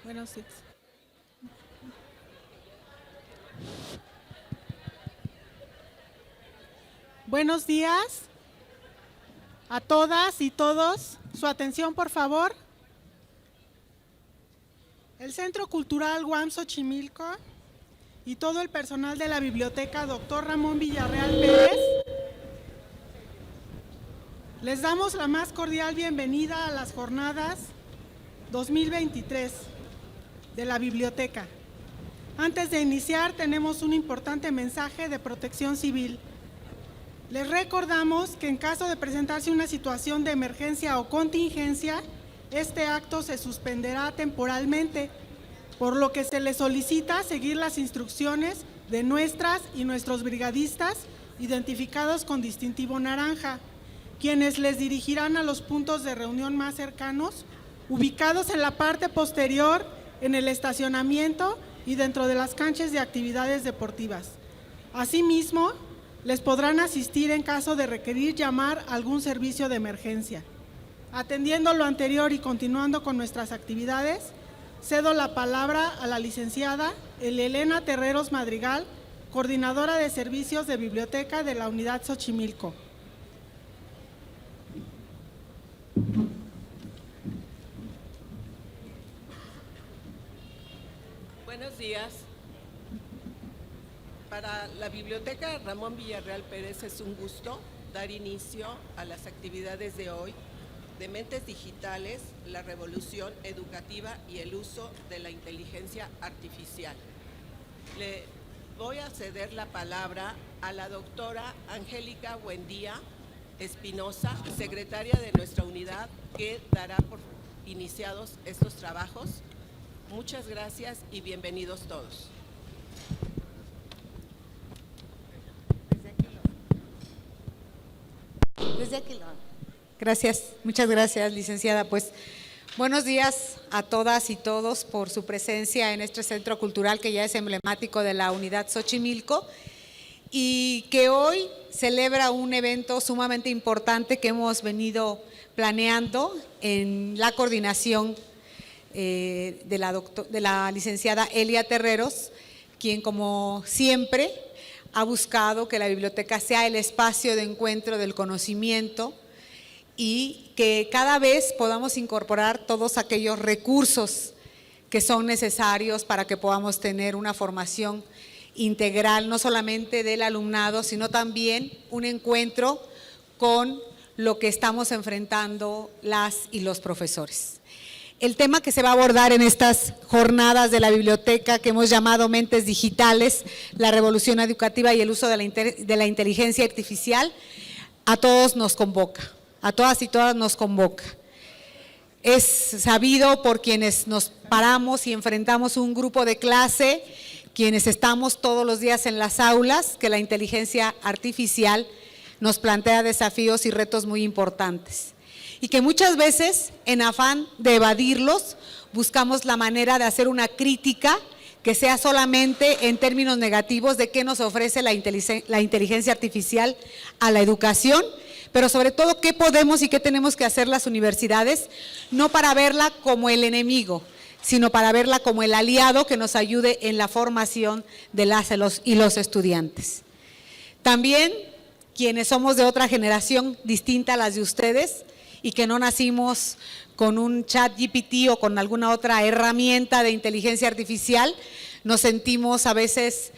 Buenos días. Buenos días a todas y todos. Su atención, por favor. El Centro Cultural UAM Xochimilco y todo el personal de la Biblioteca Dr. Ramón Villarreal Pérez les damos la más cordial bienvenida a las jornadas 2023 de la Biblioteca. Antes de iniciar, tenemos un importante mensaje de protección civil. Les recordamos que en caso de presentarse una situación de emergencia o contingencia, este acto se suspenderá temporalmente, por lo que se les solicita seguir las instrucciones de nuestras y nuestros brigadistas identificados con distintivo naranja, quienes les dirigirán a los puntos de reunión más cercanos, ubicados en la parte posterior, en el estacionamiento y dentro de las canchas de actividades deportivas. Asimismo, les podrán asistir en caso de requerir llamar a algún servicio de emergencia. Atendiendo lo anterior y continuando con nuestras actividades, cedo la palabra a la licenciada Elena Terreros Madrigal, coordinadora de servicios de biblioteca de la Unidad Xochimilco. Buenos días. Para la Biblioteca Ramón Villarreal Pérez es un gusto dar inicio a las actividades de hoy de Mentes Digitales, la revolución educativa y el uso de la inteligencia artificial. Le voy a ceder la palabra a la doctora Angélica Buendía Espinosa, secretaria de nuestra unidad, que dará por iniciados estos trabajos. Muchas gracias y bienvenidos todos. Gracias, muchas gracias, licenciada. Pues buenos días a todas y todos por su presencia en este centro cultural que ya es emblemático de la Unidad Xochimilco y que hoy celebra un evento sumamente importante que hemos venido planeando en la coordinación de la licenciada Elia Terreros, quien como siempre ha buscado que la biblioteca sea el espacio de encuentro del conocimiento y que cada vez podamos incorporar todos aquellos recursos que son necesarios para que podamos tener una formación integral, no solamente del alumnado, sino también un encuentro con lo que estamos enfrentando las y los profesores. El tema que se va a abordar en estas jornadas de la biblioteca que hemos llamado Mentes Digitales, la revolución educativa y el uso de la inteligencia artificial, a todos nos convoca, a todas y todas nos convoca. Es sabido por quienes nos paramos y enfrentamos un grupo de clase, quienes estamos todos los días en las aulas, que la inteligencia artificial nos plantea desafíos y retos muy importantes. Y que muchas veces, en afán de evadirlos, buscamos la manera de hacer una crítica que sea solamente en términos negativos de qué nos ofrece la inteligencia artificial a la educación, pero sobre todo qué podemos y qué tenemos que hacer las universidades, no para verla como el enemigo, sino para verla como el aliado que nos ayude en la formación de las y los estudiantes. También quienes somos de otra generación distinta a las de ustedes, y que no nacimos con un chat GPT o con alguna otra herramienta de inteligencia artificial, nos sentimos a veces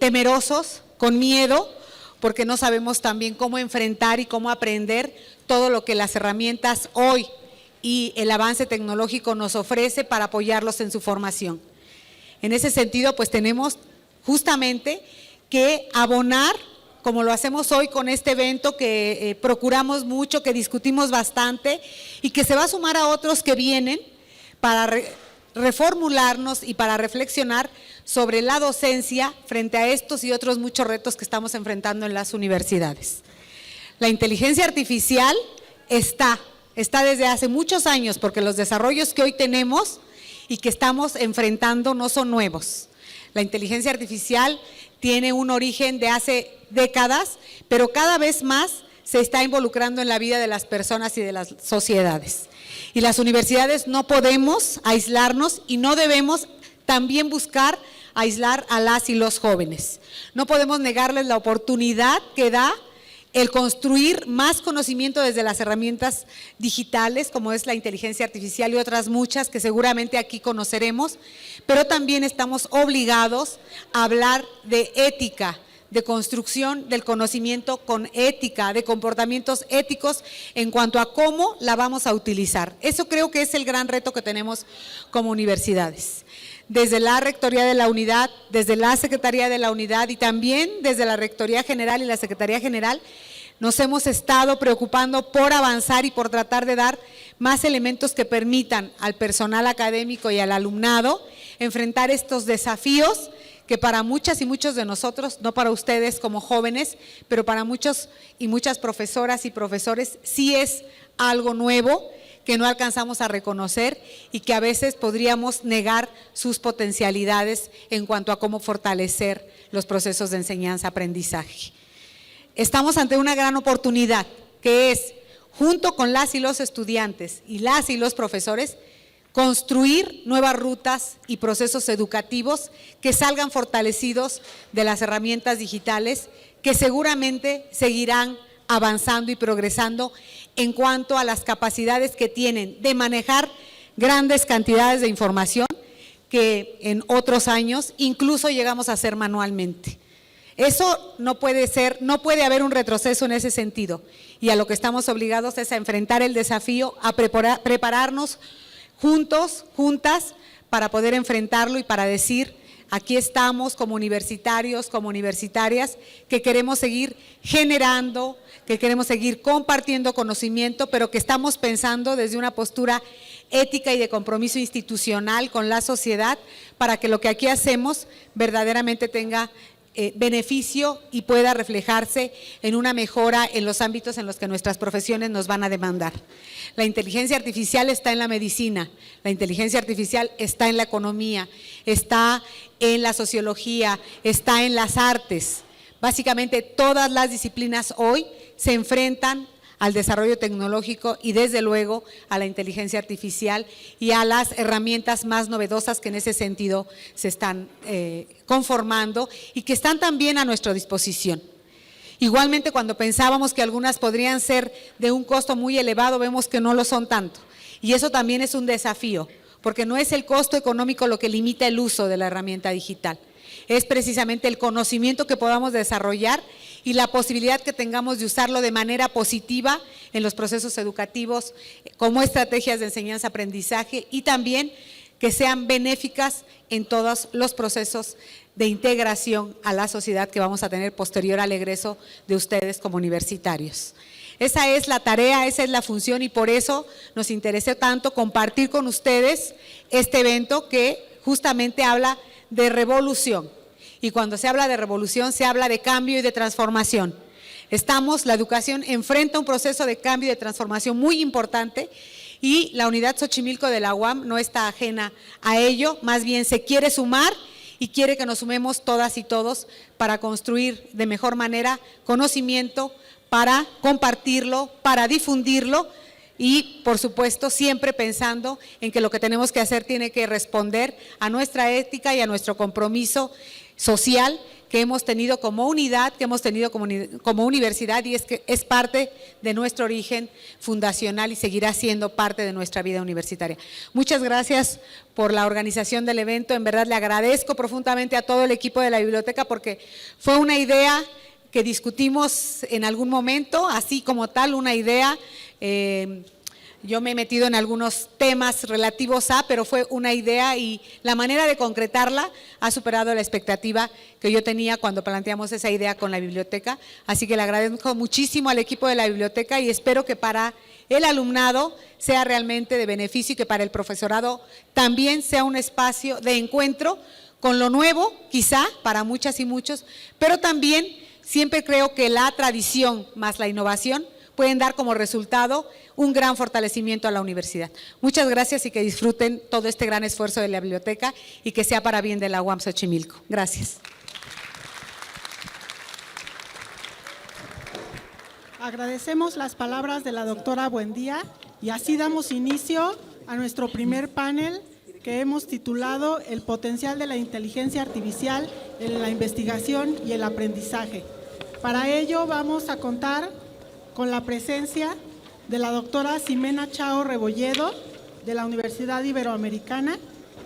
temerosos, con miedo, porque no sabemos también cómo enfrentar y cómo aprender todo lo que las herramientas hoy y el avance tecnológico nos ofrece para apoyarlos en su formación. En ese sentido, pues tenemos justamente que abonar, como lo hacemos hoy con este evento que procuramos mucho, que discutimos bastante y que se va a sumar a otros que vienen para reformularnos y para reflexionar sobre la docencia frente a estos y otros muchos retos que estamos enfrentando en las universidades. La inteligencia artificial está desde hace muchos años, porque los desarrollos que hoy tenemos y que estamos enfrentando no son nuevos. La inteligencia artificial tiene un origen de hace décadas, pero cada vez más se está involucrando en la vida de las personas y de las sociedades. Y las universidades no podemos aislarnos y no debemos también buscar aislar a las y los jóvenes. No podemos negarles la oportunidad que da el construir más conocimiento desde las herramientas digitales, como es la inteligencia artificial y otras muchas que seguramente aquí conoceremos, pero también estamos obligados a hablar de ética, de construcción del conocimiento con ética, de comportamientos éticos en cuanto a cómo la vamos a utilizar. Eso creo que es el gran reto que tenemos como universidades. Desde la Rectoría de la Unidad, desde la Secretaría de la Unidad y también desde la Rectoría General y la Secretaría General, nos hemos estado preocupando por avanzar y por tratar de dar más elementos que permitan al personal académico y al alumnado enfrentar estos desafíos que para muchas y muchos de nosotros, no para ustedes como jóvenes, pero para muchos y muchas profesoras y profesores, sí es algo nuevo que no alcanzamos a reconocer y que a veces podríamos negar sus potencialidades en cuanto a cómo fortalecer los procesos de enseñanza-aprendizaje. Estamos ante una gran oportunidad que es, junto con las y los estudiantes y las y los profesores, construir nuevas rutas y procesos educativos que salgan fortalecidos de las herramientas digitales que seguramente seguirán avanzando y progresando en cuanto a las capacidades que tienen de manejar grandes cantidades de información que en otros años incluso llegamos a hacer manualmente. Eso no puede ser, no puede haber un retroceso en ese sentido y a lo que estamos obligados es a enfrentar el desafío, a prepararnos juntos, juntas, para poder enfrentarlo y para decir, aquí estamos como universitarios, como universitarias, que queremos seguir generando, que queremos seguir compartiendo conocimiento, pero que estamos pensando desde una postura ética y de compromiso institucional con la sociedad para que lo que aquí hacemos verdaderamente tenga beneficio y pueda reflejarse en una mejora en los ámbitos en los que nuestras profesiones nos van a demandar. La inteligencia artificial está en la medicina, la inteligencia artificial está en la economía, está en la sociología, está en las artes. Básicamente todas las disciplinas hoy se enfrentan al desarrollo tecnológico y desde luego a la inteligencia artificial y a las herramientas más novedosas que en ese sentido se están conformando y que están también a nuestra disposición. Igualmente, cuando pensábamos que algunas podrían ser de un costo muy elevado, vemos que no lo son tanto. Y eso también es un desafío, porque no es el costo económico lo que limita el uso de la herramienta digital. Es precisamente el conocimiento que podamos desarrollar y la posibilidad que tengamos de usarlo de manera positiva en los procesos educativos como estrategias de enseñanza-aprendizaje y también que sean benéficas en todos los procesos de integración a la sociedad que vamos a tener posterior al egreso de ustedes como universitarios. Esa es la tarea, esa es la función y por eso nos interesó tanto compartir con ustedes este evento que justamente habla de revolución. Y cuando se habla de revolución, se habla de cambio y de transformación. La educación enfrenta un proceso de cambio y de transformación muy importante y la Unidad Xochimilco de la UAM no está ajena a ello, más bien se quiere sumar y quiere que nos sumemos todas y todos para construir de mejor manera conocimiento, para compartirlo, para difundirlo y, por supuesto, siempre pensando en que lo que tenemos que hacer tiene que responder a nuestra ética y a nuestro compromiso social que hemos tenido como unidad, que hemos tenido como universidad y es que es parte de nuestro origen fundacional y seguirá siendo parte de nuestra vida universitaria. Muchas gracias por la organización del evento, en verdad le agradezco profundamente a todo el equipo de la biblioteca porque fue una idea que discutimos en algún momento, así como tal, una idea. Yo me he metido en algunos temas relativos a, pero fue una idea y la manera de concretarla ha superado la expectativa que yo tenía cuando planteamos esa idea con la biblioteca. Así que le agradezco muchísimo al equipo de la biblioteca y espero que para el alumnado sea realmente de beneficio y que para el profesorado también sea un espacio de encuentro con lo nuevo, quizá para muchas y muchos, pero también siempre creo que la tradición más la innovación pueden dar como resultado un gran fortalecimiento a la universidad. Muchas gracias y que disfruten todo este gran esfuerzo de la biblioteca y que sea para bien de la UAM Xochimilco. Gracias. agradecemos las palabras de la doctora Buendía y así damos inicio a nuestro primer panel que hemos titulado El potencial de la inteligencia artificial en la investigación y el aprendizaje. Para ello vamos a contar con la presencia de la doctora Ximena Chao Rebolledo de la Universidad Iberoamericana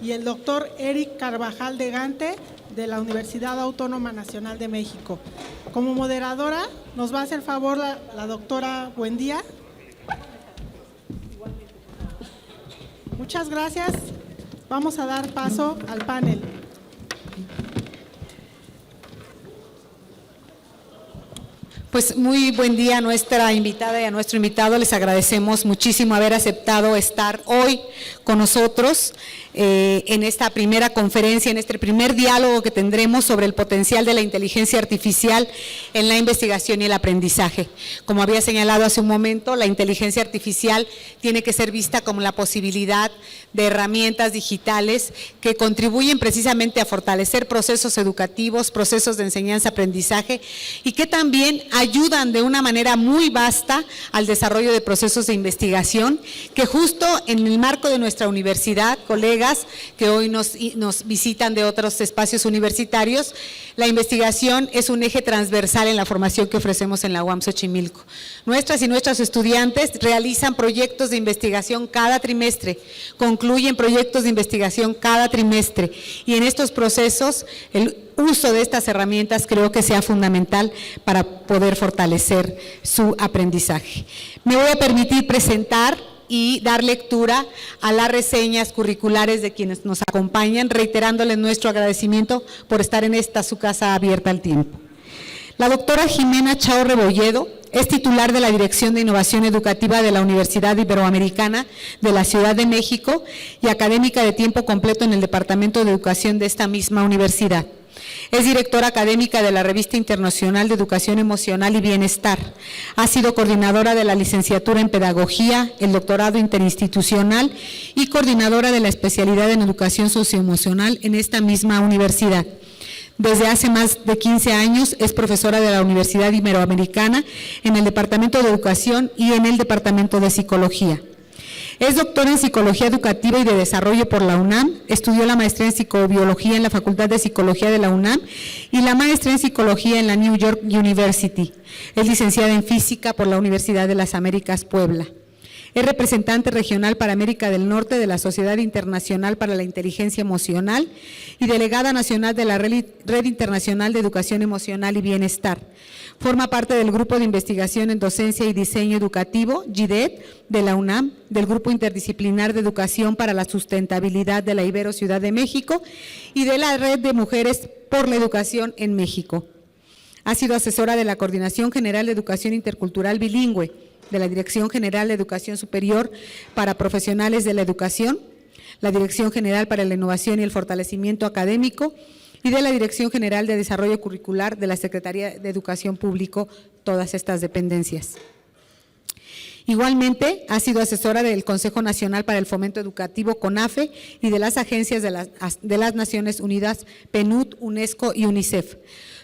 y el doctor Eric Carvajal de Gante de la Universidad Autónoma Nacional de México. Como moderadora nos va a hacer favor la doctora Buendía. Muchas gracias. Vamos a dar paso al panel. Pues muy buen día a nuestra invitada y a nuestro invitado. Les agradecemos muchísimo haber aceptado estar hoy con nosotros en esta primera conferencia, en este primer diálogo que tendremos sobre el potencial de la inteligencia artificial en la investigación y el aprendizaje. Como había señalado hace un momento, la inteligencia artificial tiene que ser vista como la posibilidad de herramientas digitales que contribuyen precisamente a fortalecer procesos educativos, procesos de enseñanza-aprendizaje y que también ayudan de una manera muy vasta al desarrollo de procesos de investigación que justo en el marco de nuestra universidad, colegas que hoy nos visitan de otros espacios universitarios, la investigación es un eje transversal en la formación que ofrecemos en la UAM Xochimilco. Nuestras y nuestros estudiantes realizan proyectos de investigación cada trimestre, concluyen proyectos de investigación cada trimestre y en estos procesos el uso de estas herramientas creo que sea fundamental para poder fortalecer su aprendizaje. Me voy a permitir presentar y dar lectura a las reseñas curriculares de quienes nos acompañan, reiterándoles nuestro agradecimiento por estar en esta su casa abierta al tiempo. La doctora Ximena Chao Rebolledo es titular de la Dirección de Innovación Educativa de la Universidad Iberoamericana de la Ciudad de México y académica de tiempo completo en el Departamento de Educación de esta misma universidad. Es directora académica de la Revista Internacional de Educación Emocional y Bienestar. Ha sido coordinadora de la licenciatura en Pedagogía, el doctorado interinstitucional y coordinadora de la especialidad en Educación Socioemocional en esta misma universidad. Desde hace más de 15 años es profesora de la Universidad Iberoamericana en el Departamento de Educación y en el Departamento de Psicología. Es doctora en Psicología Educativa y de Desarrollo por la UNAM, estudió la maestría en Psicobiología en la Facultad de Psicología de la UNAM y la maestría en Psicología en la New York University. Es licenciada en Física por la Universidad de las Américas, Puebla. Es representante regional para América del Norte de la Sociedad Internacional para la Inteligencia Emocional y delegada nacional de la Red Internacional de Educación Emocional y Bienestar. Forma parte del Grupo de Investigación en Docencia y Diseño Educativo, GIDED, de la UNAM, del Grupo Interdisciplinar de Educación para la Sustentabilidad de la Ibero Ciudad de México y de la Red de Mujeres por la Educación en México. Ha sido asesora de la Coordinación General de Educación Intercultural Bilingüe, de la Dirección General de Educación Superior para Profesionales de la Educación, la Dirección General para la Innovación y el Fortalecimiento Académico y de la Dirección General de Desarrollo Curricular de la Secretaría de Educación Público, todas estas dependencias. Igualmente, ha sido asesora del Consejo Nacional para el Fomento Educativo, CONAFE, y de las agencias de las Naciones Unidas, PNUD, UNESCO y UNICEF.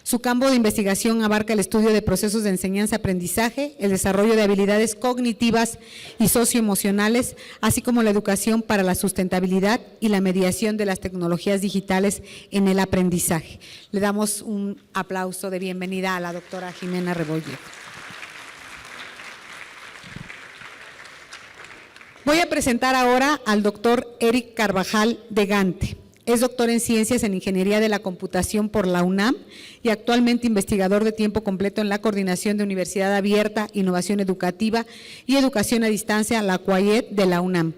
Su campo de investigación abarca el estudio de procesos de enseñanza-aprendizaje, el desarrollo de habilidades cognitivas y socioemocionales, así como la educación para la sustentabilidad y la mediación de las tecnologías digitales en el aprendizaje. Le damos un aplauso de bienvenida a la doctora Ximena Rebolledo. Voy a presentar ahora al doctor Eric Carvajal de Gante. Es doctor en Ciencias en Ingeniería de la Computación por la UNAM y actualmente investigador de tiempo completo en la Coordinación de Universidad Abierta, Innovación Educativa y Educación a Distancia, la CUAED de la UNAM.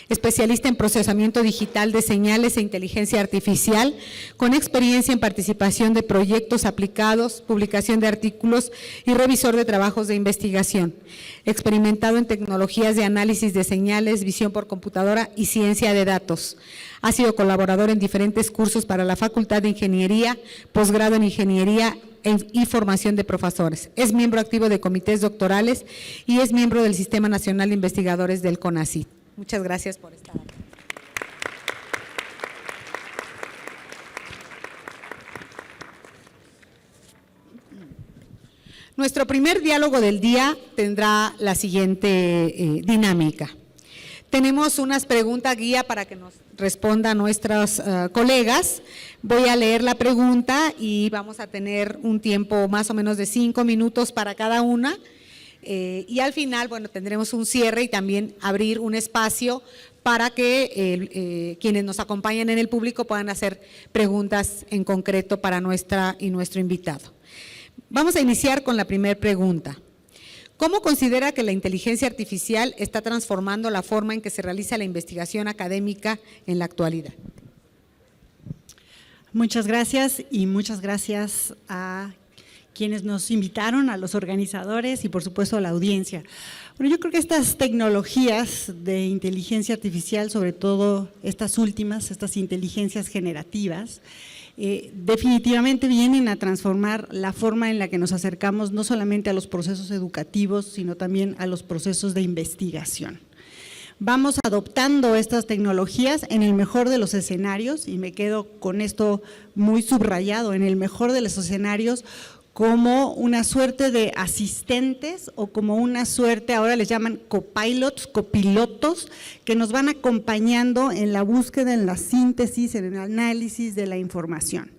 Especialista en procesamiento digital de señales e inteligencia artificial, con experiencia en participación de proyectos aplicados, publicación de artículos y revisor de trabajos de investigación. Experimentado en tecnologías de análisis de señales, visión por computadora y ciencia de datos. Ha sido colaborador en diferentes cursos para la Facultad de Ingeniería, posgrado en Ingeniería y formación de profesores. Es miembro activo de comités doctorales y es miembro del Sistema Nacional de Investigadores del CONACYT. Muchas gracias por estar aquí. Nuestro primer diálogo del día tendrá la siguiente dinámica. Tenemos unas preguntas guía para que nos respondan nuestros colegas. Voy a leer la pregunta y vamos a tener un tiempo más o menos de 5 minutos para cada una. Y al final, bueno, tendremos un cierre y también abrir un espacio para que quienes nos acompañan en el público puedan hacer preguntas en concreto para nuestra y nuestro invitado. Vamos a iniciar con la primera pregunta. ¿Cómo considera que la inteligencia artificial está transformando la forma en que se realiza la investigación académica en la actualidad? Muchas gracias y muchas gracias a quienes nos invitaron, a los organizadores y por supuesto a la audiencia. Bueno, yo creo que estas tecnologías de inteligencia artificial, sobre todo estas últimas, estas inteligencias generativas, definitivamente vienen a transformar la forma en la que nos acercamos no solamente a los procesos educativos, sino también a los procesos de investigación. Vamos adoptando estas tecnologías en el mejor de los escenarios, y me quedo con esto muy subrayado, en el mejor de los escenarios, como una suerte de asistentes o como una suerte, ahora les llaman copilots, copilotos, que nos van acompañando en la búsqueda, en la síntesis, en el análisis de la información.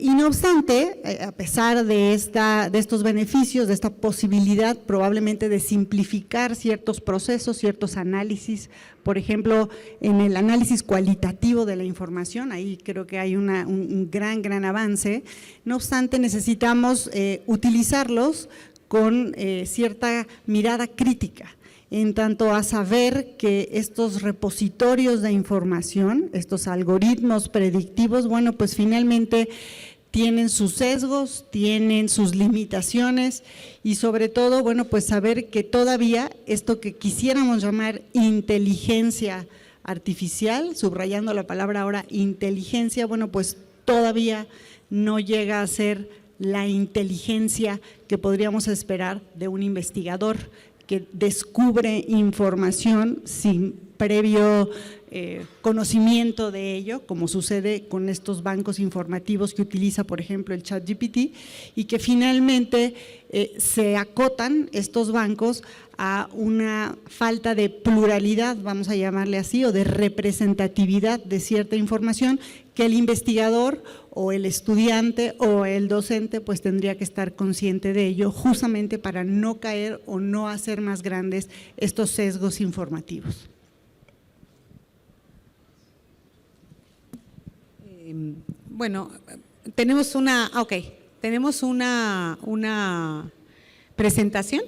Y no obstante, a pesar de estos beneficios, de esta posibilidad probablemente de simplificar ciertos procesos, ciertos análisis, por ejemplo, en el análisis cualitativo de la información, ahí creo que hay un gran avance. No obstante, necesitamos utilizarlos con cierta mirada crítica, en tanto a saber que estos repositorios de información, estos algoritmos predictivos, bueno, pues finalmente tienen sus sesgos, tienen sus limitaciones y sobre todo, bueno, pues saber que todavía esto que quisiéramos llamar inteligencia artificial, subrayando la palabra ahora inteligencia, bueno, pues todavía no llega a ser la inteligencia que podríamos esperar de un investigador que descubre información sin previo conocimiento de ello, como sucede con estos bancos informativos que utiliza, por ejemplo, el ChatGPT, y que finalmente se acotan estos bancos a una falta de pluralidad, vamos a llamarle así, o de representatividad de cierta información que el investigador o el estudiante o el docente pues tendría que estar consciente de ello, justamente para no caer o no hacer más grandes estos sesgos informativos. Bueno, tenemos una presentación.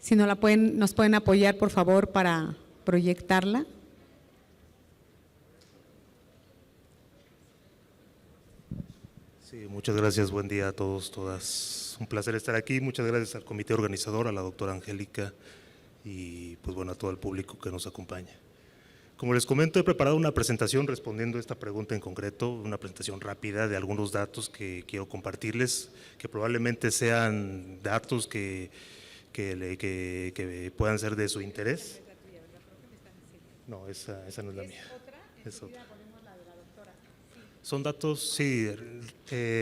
Si no nos pueden apoyar, por favor, para proyectarla. Sí, muchas gracias, buen día a todos, todas. Un placer estar aquí, muchas gracias al comité organizador, a la doctora Angélica y pues bueno, a todo el público que nos acompaña. Como les comento, he preparado una presentación respondiendo a esta pregunta en concreto, una presentación rápida de algunos datos que quiero compartirles, que probablemente sean datos que puedan ser de su interés. No, esa no es la mía. Es otra. Son datos, sí,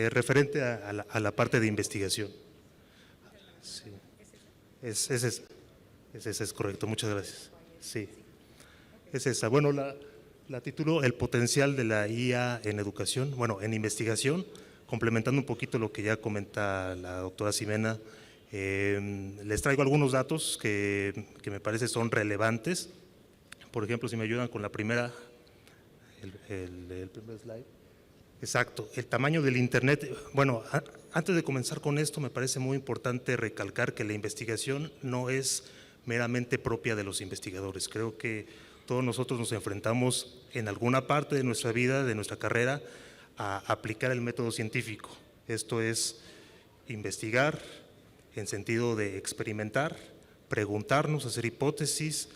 referente a la parte de investigación. Sí. Ese es correcto, muchas gracias. Sí, es esa. Bueno, la titulo El potencial de la IA en educación, bueno, en investigación, complementando un poquito lo que ya comenta la doctora Ximena. Les traigo algunos datos que me parece son relevantes. Por ejemplo, si me ayudan con la primera, el primer slide. Exacto, el tamaño del Internet. Bueno, antes de comenzar con esto, me parece muy importante recalcar que la investigación no es meramente propia de los investigadores. Creo que todos nosotros nos enfrentamos en alguna parte de nuestra vida, de nuestra carrera, a aplicar el método científico. Esto es investigar en sentido de experimentar, preguntarnos, hacer hipótesis,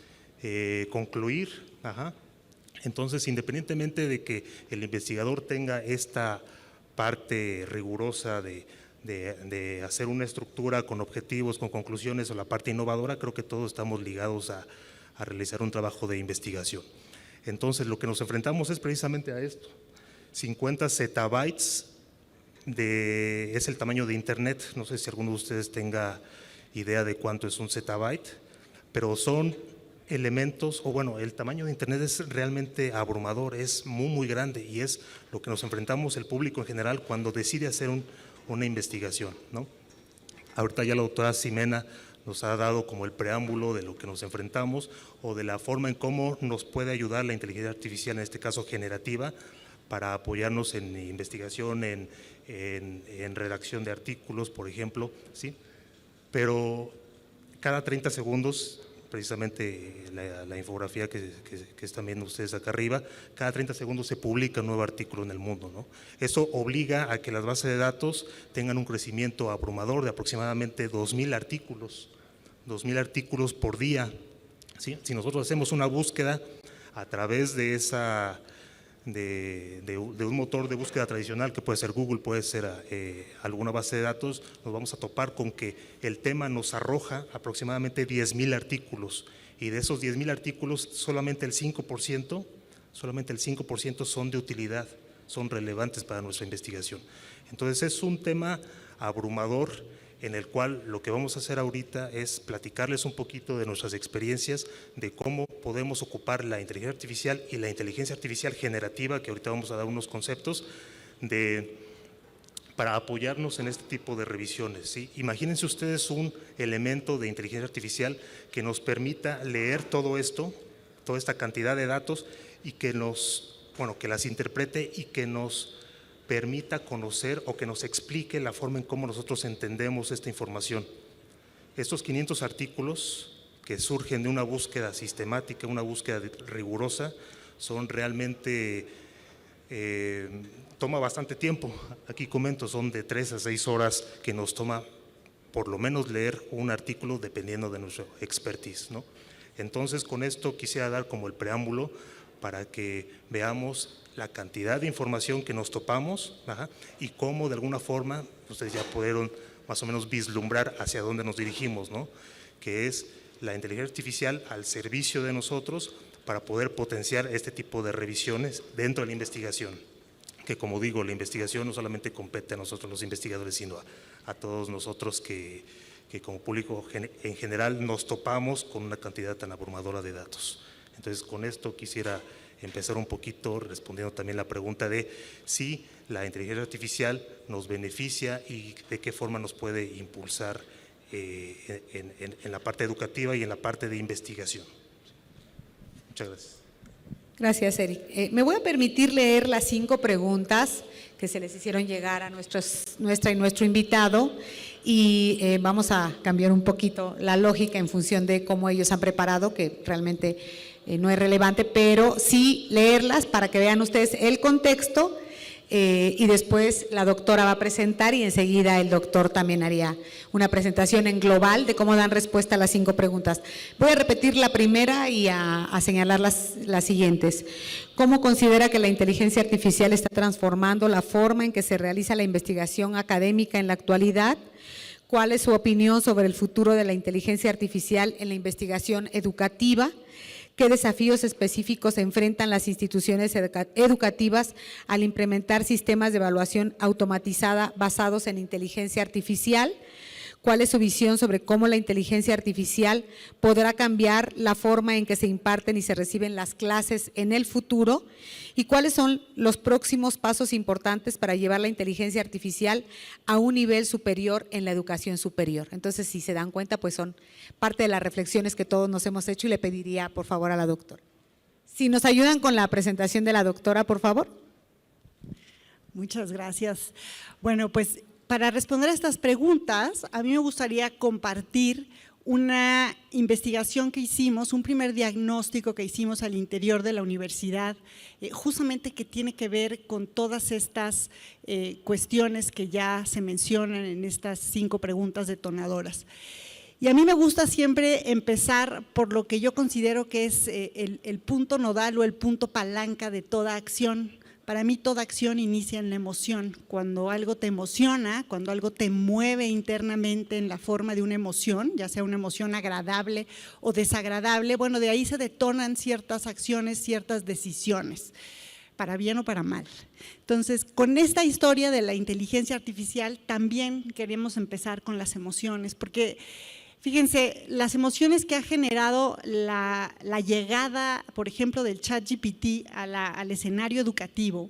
concluir. Entonces, independientemente de que el investigador tenga esta parte rigurosa de hacer una estructura con objetivos, con conclusiones, o la parte innovadora, creo que todos estamos ligados a realizar un trabajo de investigación. Entonces, lo que nos enfrentamos es precisamente a esto: 50 zettabytes es el tamaño de Internet. No sé si alguno de ustedes tenga idea de cuánto es un zettabyte, pero son elementos, o bueno, el tamaño de Internet es realmente abrumador, es muy, muy grande y es lo que nos enfrentamos el público en general cuando decide hacer una investigación, ¿no? Ahorita ya la doctora Ximena nos ha dado como el preámbulo de lo que nos enfrentamos o de la forma en cómo nos puede ayudar la inteligencia artificial, en este caso generativa, para apoyarnos en investigación, en redacción de artículos, por ejemplo, ¿sí? Pero cada 30 segundos, precisamente la infografía que están viendo ustedes acá arriba, cada 30 segundos se publica un nuevo artículo en el mundo, ¿no? Eso obliga a que las bases de datos tengan un crecimiento abrumador de aproximadamente 2,000 artículos, 2,000 artículos por día, ¿sí? Si nosotros hacemos una búsqueda a través de un motor de búsqueda tradicional, que puede ser Google, puede ser alguna base de datos, nos vamos a topar con que el tema nos arroja aproximadamente 10,000 artículos, y de esos 10,000 artículos solamente el 5% son de utilidad, son relevantes para nuestra investigación. Entonces es un tema abrumador en el cual lo que vamos a hacer ahorita es platicarles un poquito de nuestras experiencias, de cómo podemos ocupar la inteligencia artificial y la inteligencia artificial generativa, que ahorita vamos a dar unos conceptos, para apoyarnos en este tipo de revisiones, ¿sí? Imagínense ustedes un elemento de inteligencia artificial que nos permita leer todo esto, toda esta cantidad de datos, y que las interprete y que nos permita conocer o que nos explique la forma en cómo nosotros entendemos esta información. Estos 500 artículos que surgen de una búsqueda sistemática, una búsqueda rigurosa, son realmente, toma bastante tiempo. Aquí comento, son de 3 a 6 horas que nos toma por lo menos leer un artículo dependiendo de nuestro expertise, ¿no? Entonces, con esto quisiera dar como el preámbulo para que veamos la cantidad de información que nos topamos, y cómo de alguna forma ustedes ya pudieron más o menos vislumbrar hacia dónde nos dirigimos, ¿no? Que es la inteligencia artificial al servicio de nosotros para poder potenciar este tipo de revisiones dentro de la investigación, que como digo, la investigación no solamente compete a nosotros los investigadores, sino a todos nosotros que como público en general nos topamos con una cantidad tan abrumadora de datos. Entonces, con esto quisiera empezar un poquito respondiendo también la pregunta de si la inteligencia artificial nos beneficia y de qué forma nos puede impulsar en la parte educativa y en la parte de investigación. Muchas gracias. Gracias, Eric. Me voy a permitir leer las 5 preguntas que se les hicieron llegar a nuestra y nuestro invitado, y vamos a cambiar un poquito la lógica en función de cómo ellos han preparado, que realmente no es relevante, pero sí leerlas para que vean ustedes el contexto, y después la doctora va a presentar y enseguida el doctor también haría una presentación en global de cómo dan respuesta a las 5 preguntas. Voy a repetir la primera y a señalar las siguientes. ¿Cómo considera que la inteligencia artificial está transformando la forma en que se realiza la investigación académica en la actualidad? ¿Cuál es su opinión sobre el futuro de la inteligencia artificial en la investigación educativa? ¿Qué desafíos específicos enfrentan las instituciones educativas al implementar sistemas de evaluación automatizada basados en inteligencia artificial? ¿Cuál es su visión sobre cómo la inteligencia artificial podrá cambiar la forma en que se imparten y se reciben las clases en el futuro? ¿Y cuáles son los próximos pasos importantes para llevar la inteligencia artificial a un nivel superior en la educación superior? Entonces, si se dan cuenta, pues son parte de las reflexiones que todos nos hemos hecho, y le pediría, por favor, a la doctora. Si nos ayudan con la presentación de la doctora, por favor. Muchas gracias. Bueno, pues para responder a estas preguntas, a mí me gustaría compartir una investigación que hicimos, un primer diagnóstico que hicimos al interior de la universidad, justamente que tiene que ver con todas estas cuestiones que ya se mencionan en estas 5 preguntas detonadoras. Y a mí me gusta siempre empezar por lo que yo considero que es el punto nodal o el punto palanca de toda acción. Para mí toda acción inicia en la emoción. Cuando algo te emociona, cuando algo te mueve internamente en la forma de una emoción, ya sea una emoción agradable o desagradable, bueno, de ahí se detonan ciertas acciones, ciertas decisiones. para bien o para mal. Entonces, con esta historia de la inteligencia artificial también queremos empezar con las emociones, porque fíjense, las emociones que ha generado la llegada, por ejemplo, del ChatGPT al escenario educativo.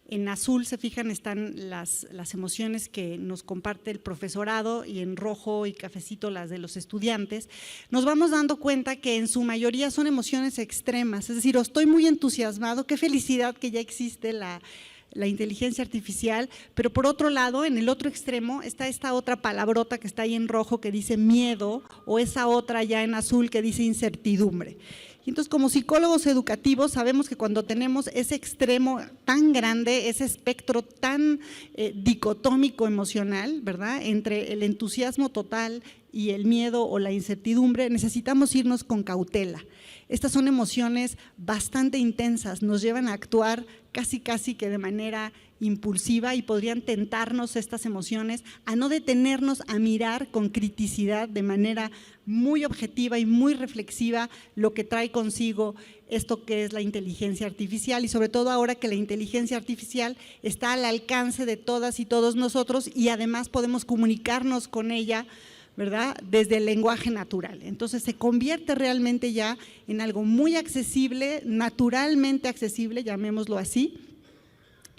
En azul, se fijan, están las emociones que nos comparte el profesorado y en rojo y cafecito las de los estudiantes. Nos vamos dando cuenta que en su mayoría son emociones extremas, es decir, estoy muy entusiasmado, qué felicidad que ya existe la inteligencia artificial, pero por otro lado, en el otro extremo, está esta otra palabrota que está ahí en rojo que dice miedo, o esa otra ya en azul que dice incertidumbre. Y entonces, como psicólogos educativos, sabemos que cuando tenemos ese extremo tan grande, ese espectro tan dicotómico emocional, ¿verdad?, entre el entusiasmo total y el miedo o la incertidumbre, necesitamos irnos con cautela. Estas son emociones bastante intensas, nos llevan a actuar casi que de manera impulsiva y podrían tentarnos estas emociones a no detenernos a mirar con criticidad de manera muy objetiva y muy reflexiva lo que trae consigo esto que es la inteligencia artificial y sobre todo ahora que la inteligencia artificial está al alcance de todas y todos nosotros y además podemos comunicarnos con ella, ¿verdad?, desde el lenguaje natural. Entonces se convierte realmente ya en algo muy accesible, naturalmente accesible, llamémoslo así.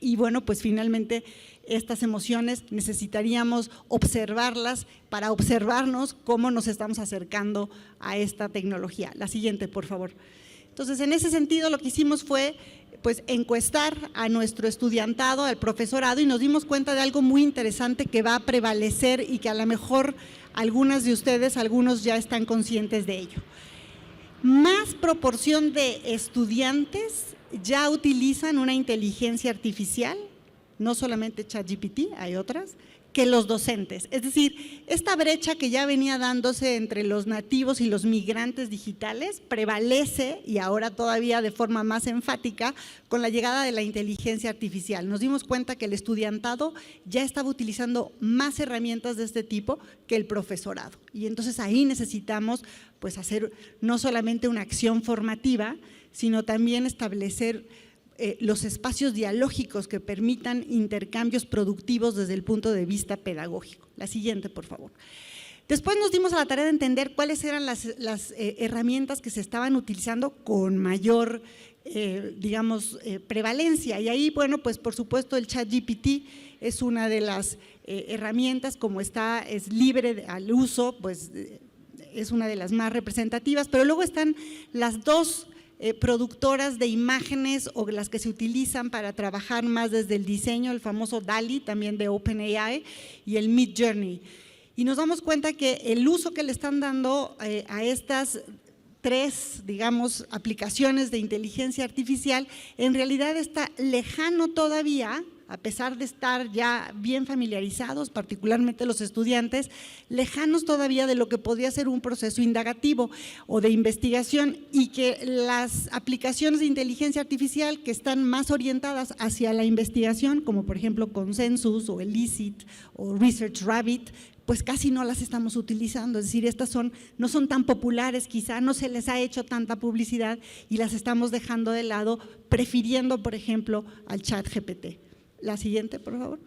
Y bueno, pues finalmente estas emociones necesitaríamos observarlas para observarnos cómo nos estamos acercando a esta tecnología. La siguiente, por favor. Entonces, en ese sentido, lo que hicimos fue pues encuestar a nuestro estudiantado, al profesorado, y nos dimos cuenta de algo muy interesante que va a prevalecer y que a lo mejor algunas de ustedes, algunos ya están conscientes de ello. Más proporción de estudiantes ya utilizan una inteligencia artificial, no solamente ChatGPT, hay otras, que los docentes. Es decir, esta brecha que ya venía dándose entre los nativos y los migrantes digitales prevalece y ahora todavía de forma más enfática con la llegada de la inteligencia artificial. Nos dimos cuenta que el estudiantado ya estaba utilizando más herramientas de este tipo que el profesorado y entonces ahí necesitamos pues hacer no solamente una acción formativa, sino también establecer los espacios dialógicos que permitan intercambios productivos desde el punto de vista pedagógico. La siguiente, por favor. Después nos dimos a la tarea de entender cuáles eran las herramientas que se estaban utilizando con mayor, prevalencia. Y ahí, bueno, pues por supuesto el ChatGPT es una de las herramientas, como es libre al uso, pues es una de las más representativas, pero luego están las dos productoras de imágenes o las que se utilizan para trabajar más desde el diseño, el famoso DALL-E, también de OpenAI, y el Midjourney. Y nos damos cuenta que el uso que le están dando a estas tres, digamos, aplicaciones de inteligencia artificial, en realidad está lejano todavía, a pesar de estar ya bien familiarizados, particularmente los estudiantes, lejanos todavía de lo que podría ser un proceso indagativo o de investigación y que las aplicaciones de inteligencia artificial que están más orientadas hacia la investigación, como por ejemplo Consensus o Elicit o Research Rabbit, pues casi no las estamos utilizando, es decir, estas no son tan populares, quizá no se les ha hecho tanta publicidad y las estamos dejando de lado, prefiriendo, por ejemplo, al ChatGPT. La siguiente, por favor.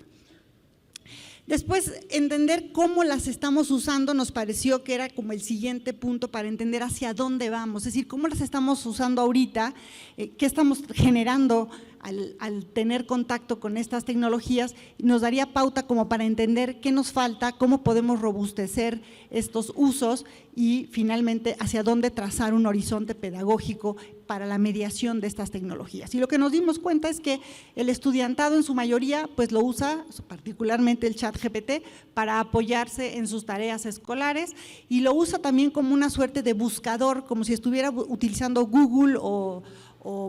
Después, entender cómo las estamos usando nos pareció que era como el siguiente punto para entender hacia dónde vamos, es decir, cómo las estamos usando ahorita, qué estamos generando al tener contacto con estas tecnologías, nos daría pauta como para entender qué nos falta, cómo podemos robustecer estos usos y finalmente hacia dónde trazar un horizonte pedagógico para la mediación de estas tecnologías. Y lo que nos dimos cuenta es que el estudiantado en su mayoría pues lo usa, particularmente el ChatGPT, para apoyarse en sus tareas escolares y lo usa también como una suerte de buscador, como si estuviera utilizando Google o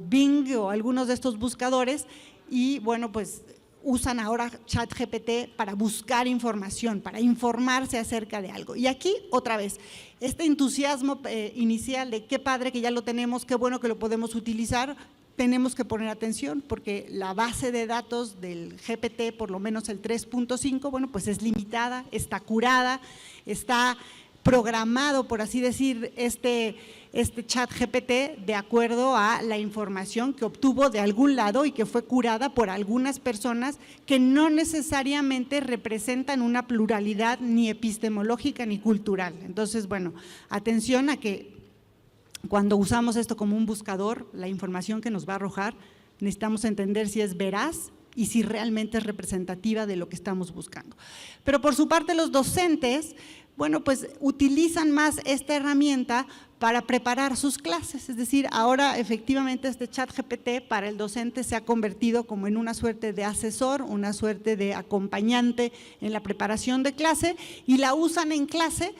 Bing o algunos de estos buscadores y bueno, pues usan ahora ChatGPT para buscar información, para informarse acerca de algo. Y aquí otra vez, este entusiasmo inicial de qué padre que ya lo tenemos, qué bueno que lo podemos utilizar, tenemos que poner atención porque la base de datos del GPT, por lo menos el 3.5, bueno, pues es limitada, está curada, está programado, por así decir, este chat GPT de acuerdo a la información que obtuvo de algún lado y que fue curada por algunas personas que no necesariamente representan una pluralidad ni epistemológica ni cultural. Entonces, bueno, atención a que cuando usamos esto como un buscador, la información que nos va a arrojar, necesitamos entender si es veraz y si realmente es representativa de lo que estamos buscando. Pero por su parte los docentes, bueno, pues utilizan más esta herramienta para preparar sus clases, es decir, ahora efectivamente este chat GPT para el docente se ha convertido como en una suerte de asesor, una suerte de acompañante en la preparación de clase y la usan en clase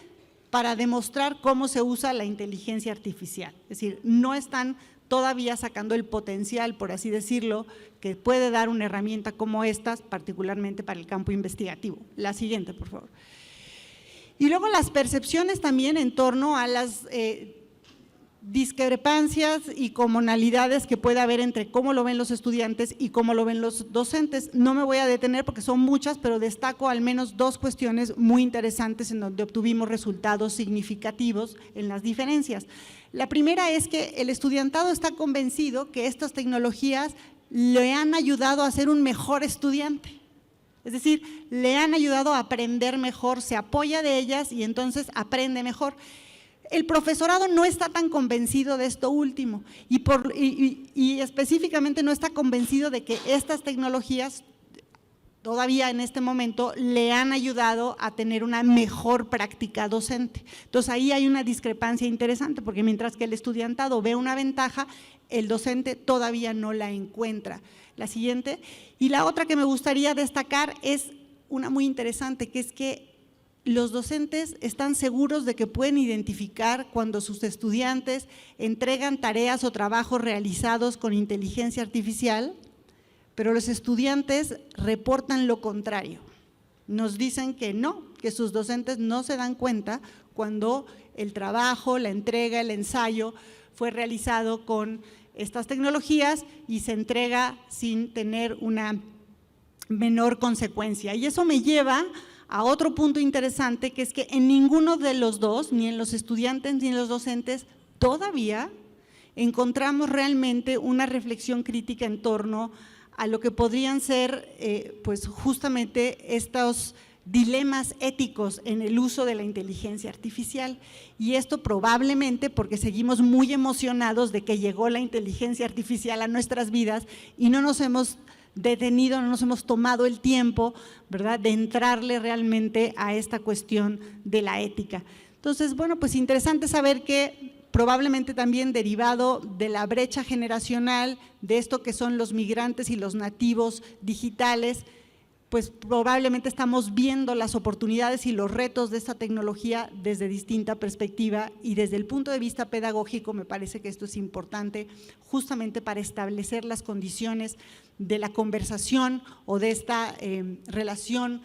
para demostrar cómo se usa la inteligencia artificial, es decir, no están todavía sacando el potencial, por así decirlo, que puede dar una herramienta como estas, particularmente para el campo investigativo. La siguiente, por favor. Y luego las percepciones también en torno a las discrepancias y comunalidades que puede haber entre cómo lo ven los estudiantes y cómo lo ven los docentes. No me voy a detener porque son muchas, pero destaco al menos dos cuestiones muy interesantes en donde obtuvimos resultados significativos en las diferencias. La primera es que el estudiantado está convencido que estas tecnologías le han ayudado a ser un mejor estudiante. Es decir, le han ayudado a aprender mejor, se apoya de ellas y entonces aprende mejor. El profesorado no está tan convencido de esto último y específicamente no está convencido de que estas tecnologías todavía en este momento le han ayudado a tener una mejor práctica docente. Entonces ahí hay una discrepancia interesante porque mientras que el estudiantado ve una ventaja, el docente todavía no la encuentra. La siguiente. Y la otra que me gustaría destacar es una muy interesante, que es que los docentes están seguros de que pueden identificar cuando sus estudiantes entregan tareas o trabajos realizados con inteligencia artificial, pero los estudiantes reportan lo contrario. Nos dicen que no, que sus docentes no se dan cuenta cuando el trabajo, la entrega, el ensayo fue realizado con estas tecnologías y se entrega sin tener una menor consecuencia. Y eso me lleva a otro punto interesante, que es que en ninguno de los dos, ni en los estudiantes ni en los docentes, todavía encontramos realmente una reflexión crítica en torno a lo que podrían ser pues justamente estos dilemas éticos en el uso de la inteligencia artificial. Y esto probablemente porque seguimos muy emocionados de que llegó la inteligencia artificial a nuestras vidas y no nos hemos detenido, no nos hemos tomado el tiempo, ¿verdad?, de entrarle realmente a esta cuestión de la ética. Entonces, bueno, pues interesante saber que probablemente también derivado de la brecha generacional, de esto que son los migrantes y los nativos digitales, pues probablemente estamos viendo las oportunidades y los retos de esta tecnología desde distinta perspectiva y desde el punto de vista pedagógico me parece que esto es importante justamente para establecer las condiciones de la conversación o de esta relación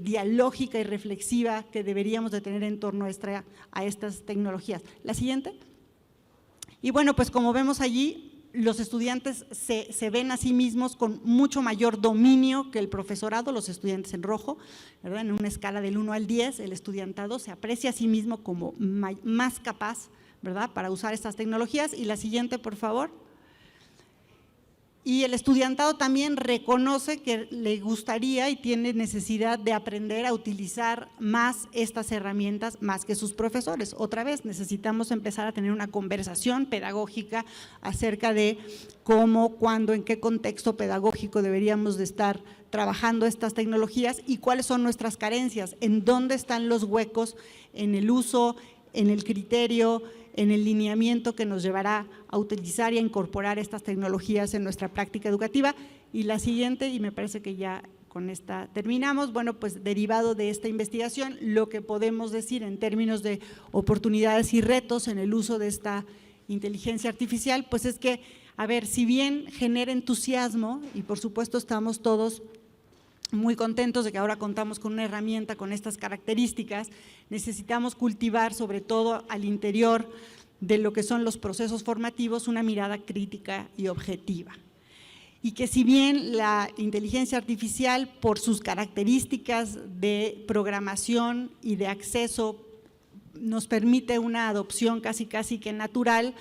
dialógica y reflexiva que deberíamos de tener en torno a estas tecnologías. La siguiente. Y bueno, pues como vemos allí, los estudiantes se ven a sí mismos con mucho mayor dominio que el profesorado, los estudiantes en rojo, ¿verdad? En una escala del 1 al 10, el estudiantado se aprecia a sí mismo como más capaz, ¿verdad?, para usar estas tecnologías. Y la siguiente, por favor. Y el estudiantado también reconoce que le gustaría y tiene necesidad de aprender a utilizar más estas herramientas más que sus profesores. Otra vez, necesitamos empezar a tener una conversación pedagógica acerca de cómo, cuándo, en qué contexto pedagógico deberíamos de estar trabajando estas tecnologías y cuáles son nuestras carencias, en dónde están los huecos en el uso, en el criterio, en el lineamiento que nos llevará a utilizar y a incorporar estas tecnologías en nuestra práctica educativa. Y la siguiente, y me parece que ya con esta terminamos, bueno, pues derivado de esta investigación, lo que podemos decir en términos de oportunidades y retos en el uso de esta inteligencia artificial, pues es que, a ver, si bien genera entusiasmo, y por supuesto estamos todos muy contentos de que ahora contamos con una herramienta con estas características, necesitamos cultivar sobre todo al interior de lo que son los procesos formativos una mirada crítica y objetiva. Y que si bien la inteligencia artificial por sus características de programación y de acceso nos permite una adopción casi que natural,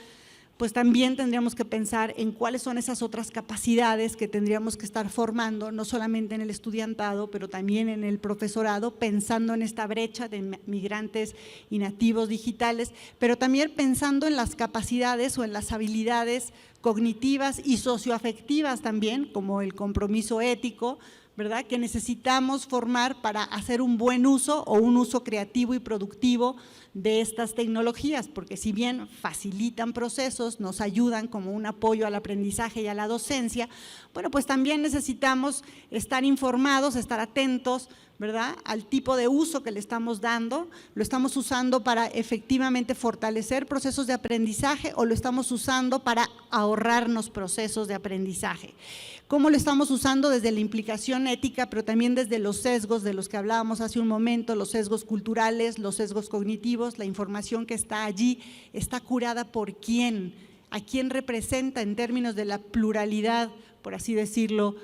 pues también tendríamos que pensar en cuáles son esas otras capacidades que tendríamos que estar formando, no solamente en el estudiantado, pero también en el profesorado, pensando en esta brecha de migrantes y nativos digitales, pero también pensando en las capacidades o en las habilidades cognitivas y socioafectivas también, como el compromiso ético, ¿verdad?, que necesitamos formar para hacer un buen uso o un uso creativo y productivo de estas tecnologías, porque si bien facilitan procesos, nos ayudan como un apoyo al aprendizaje y a la docencia, bueno, pues también necesitamos estar informados, estar atentos, ¿verdad?, al tipo de uso que le estamos dando. ¿Lo estamos usando para efectivamente fortalecer procesos de aprendizaje o lo estamos usando para ahorrarnos procesos de aprendizaje? ¿Cómo lo estamos usando desde la implicación ética, pero también desde los sesgos de los que hablábamos hace un momento, los sesgos culturales, los sesgos cognitivos? La información que está allí está curada por quién, a quién representa en términos de la pluralidad, por así decirlo,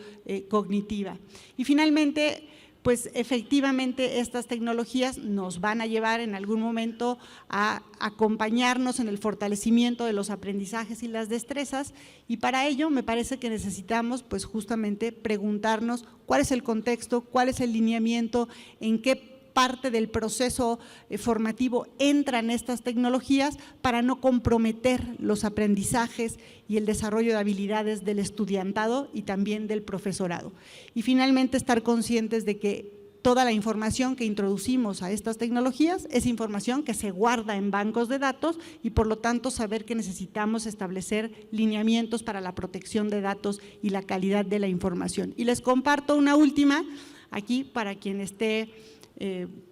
cognitiva. Y finalmente, pues efectivamente estas tecnologías nos van a llevar en algún momento a acompañarnos en el fortalecimiento de los aprendizajes y las destrezas, y para ello me parece que necesitamos pues justamente preguntarnos cuál es el contexto, cuál es el lineamiento, en qué parte del proceso formativo entran estas tecnologías para no comprometer los aprendizajes y el desarrollo de habilidades del estudiantado y también del profesorado. Y finalmente estar conscientes de que toda la información que introducimos a estas tecnologías es información que se guarda en bancos de datos y por lo tanto saber que necesitamos establecer lineamientos para la protección de datos y la calidad de la información. Y les comparto una última aquí para quien esté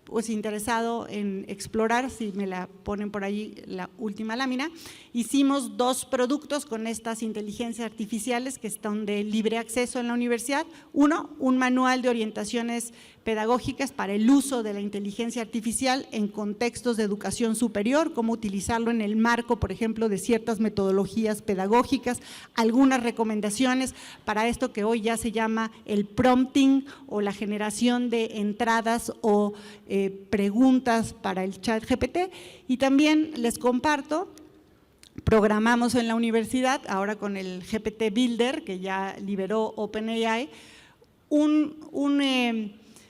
pues interesado en explorar, si me la ponen por ahí la última lámina. Hicimos 2 productos con estas inteligencias artificiales que están de libre acceso en la universidad. Uno, un manual de orientaciones pedagógicas para el uso de la inteligencia artificial en contextos de educación superior, cómo utilizarlo en el marco, por ejemplo, de ciertas metodologías pedagógicas, algunas recomendaciones para esto que hoy ya se llama el prompting o la generación de entradas o preguntas para el chat GPT. Y también les comparto, programamos en la universidad, ahora con el GPT Builder que ya liberó OpenAI,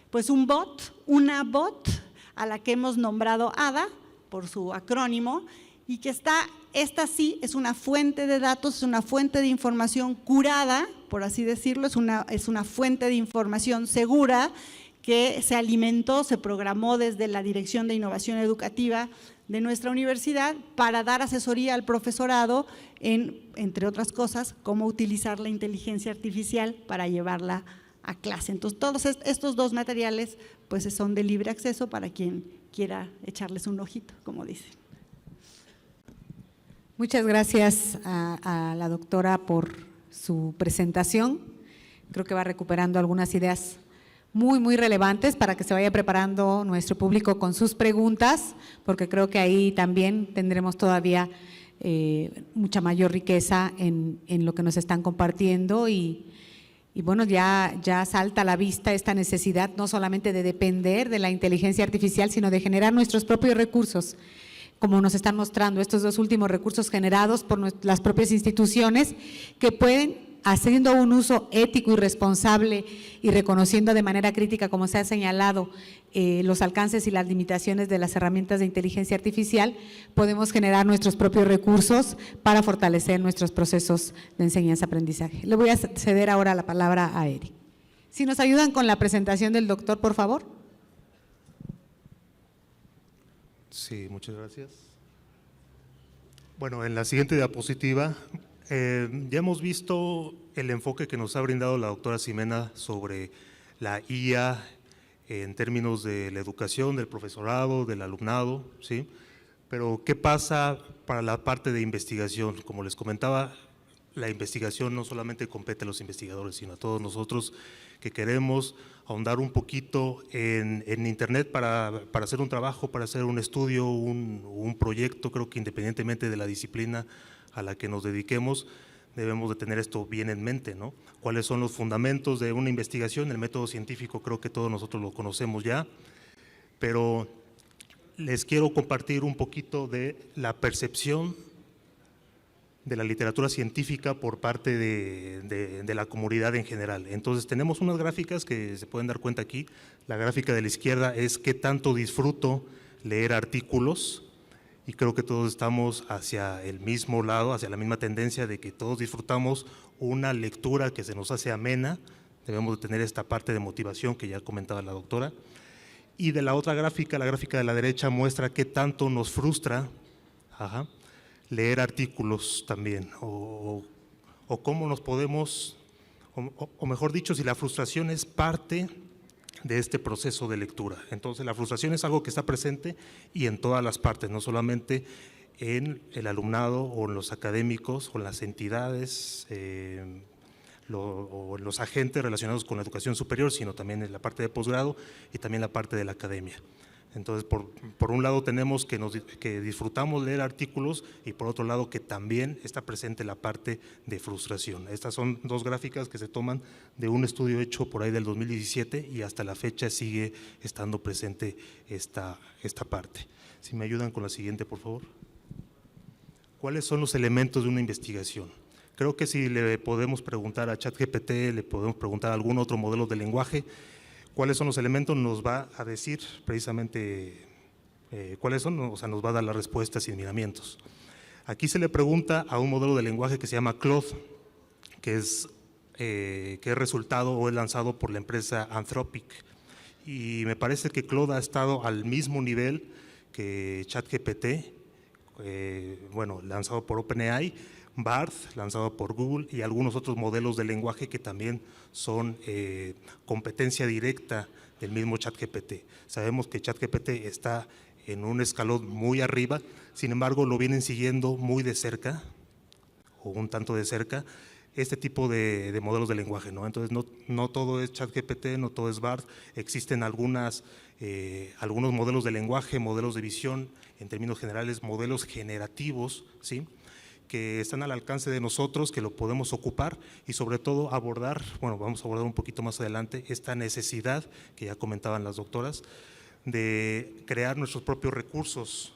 pues un bot, una bot a la que hemos nombrado ADA por su acrónimo, y que esta sí es una fuente de datos, es una fuente de información curada, por así decirlo, es una fuente de información segura que se alimentó, se programó desde la Dirección de Innovación Educativa de nuestra universidad para dar asesoría al profesorado en, entre otras cosas, cómo utilizar la inteligencia artificial para llevarla a clase. Entonces, todos estos 2 materiales pues son de libre acceso para quien quiera echarles un ojito, como dicen. Muchas gracias a la doctora por su presentación. Creo que va recuperando algunas ideas muy relevantes para que se vaya preparando nuestro público con sus preguntas, porque creo que ahí también tendremos todavía mucha mayor riqueza en lo que nos están compartiendo y bueno, ya salta a la vista esta necesidad no solamente de depender de la inteligencia artificial, sino de generar nuestros propios recursos, como nos están mostrando estos 2 últimos recursos generados por las propias instituciones que pueden, haciendo un uso ético y responsable y reconociendo de manera crítica, como se ha señalado, los alcances y las limitaciones de las herramientas de inteligencia artificial, podemos generar nuestros propios recursos para fortalecer nuestros procesos de enseñanza-aprendizaje. Le voy a ceder ahora la palabra a Eric. Si nos ayudan con la presentación del doctor, por favor. Sí, muchas gracias. Bueno, en la siguiente diapositiva ya hemos visto el enfoque que nos ha brindado la doctora Ximena sobre la IA en términos de la educación, del profesorado, del alumnado, ¿sí? Pero ¿qué pasa para la parte de investigación? Como les comentaba, la investigación no solamente compete a los investigadores, sino a todos nosotros que queremos ahondar un poquito en Internet para hacer un trabajo, para hacer un estudio, un proyecto. Creo que independientemente de la disciplina a la que nos dediquemos, debemos de tener esto bien en mente, ¿no? ¿Cuáles son los fundamentos de una investigación? El método científico creo que todos nosotros lo conocemos ya, pero les quiero compartir un poquito de la percepción de la literatura científica por parte de la comunidad en general. Entonces tenemos unas gráficas que se pueden dar cuenta aquí. La gráfica de la izquierda es qué tanto disfruto leer artículos, y creo que todos estamos hacia el mismo lado, hacia la misma tendencia de que todos disfrutamos una lectura que se nos hace amena. Debemos de tener esta parte de motivación que ya comentaba la doctora. Y de la otra gráfica, la gráfica de la derecha, muestra qué tanto nos frustra leer artículos también, o cómo nos podemos, o mejor dicho, si la frustración es parte de este proceso de lectura. Entonces la frustración es algo que está presente y en todas las partes, no solamente en el alumnado o en los académicos o en las entidades o en los agentes relacionados con la educación superior, sino también en la parte de posgrado y también la parte de la academia. Entonces, por un lado tenemos que disfrutamos leer artículos, y por otro lado que también está presente la parte de frustración. Estas son dos gráficas que se toman de un estudio hecho por ahí del 2017 y hasta la fecha sigue estando presente esta parte. Si me ayudan con la siguiente, por favor. ¿Cuáles son los elementos de una investigación? Creo que si le podemos preguntar a ChatGPT, le podemos preguntar a algún otro modelo de lenguaje, cuáles son los elementos, nos va a decir precisamente cuáles son, o sea, nos va a dar las respuestas y miramientos. Aquí se le pregunta a un modelo de lenguaje que se llama Claude, que es resultado o es lanzado por la empresa Anthropic, y me parece que Claude ha estado al mismo nivel que ChatGPT, bueno, lanzado por OpenAI, BARD, lanzado por Google, y algunos otros modelos de lenguaje que también son competencia directa del mismo ChatGPT. Sabemos que ChatGPT está en un escalón muy arriba, sin embargo lo vienen siguiendo muy de cerca, o un tanto de cerca, este tipo de modelos de lenguaje, ¿no? Entonces no todo es ChatGPT, no todo es BARD, existen algunos modelos de lenguaje, modelos de visión, en términos generales modelos generativos, ¿sí?, que están al alcance de nosotros, que lo podemos ocupar y sobre todo abordar, bueno, vamos a abordar un poquito más adelante, esta necesidad que ya comentaban las doctoras, de crear nuestros propios recursos,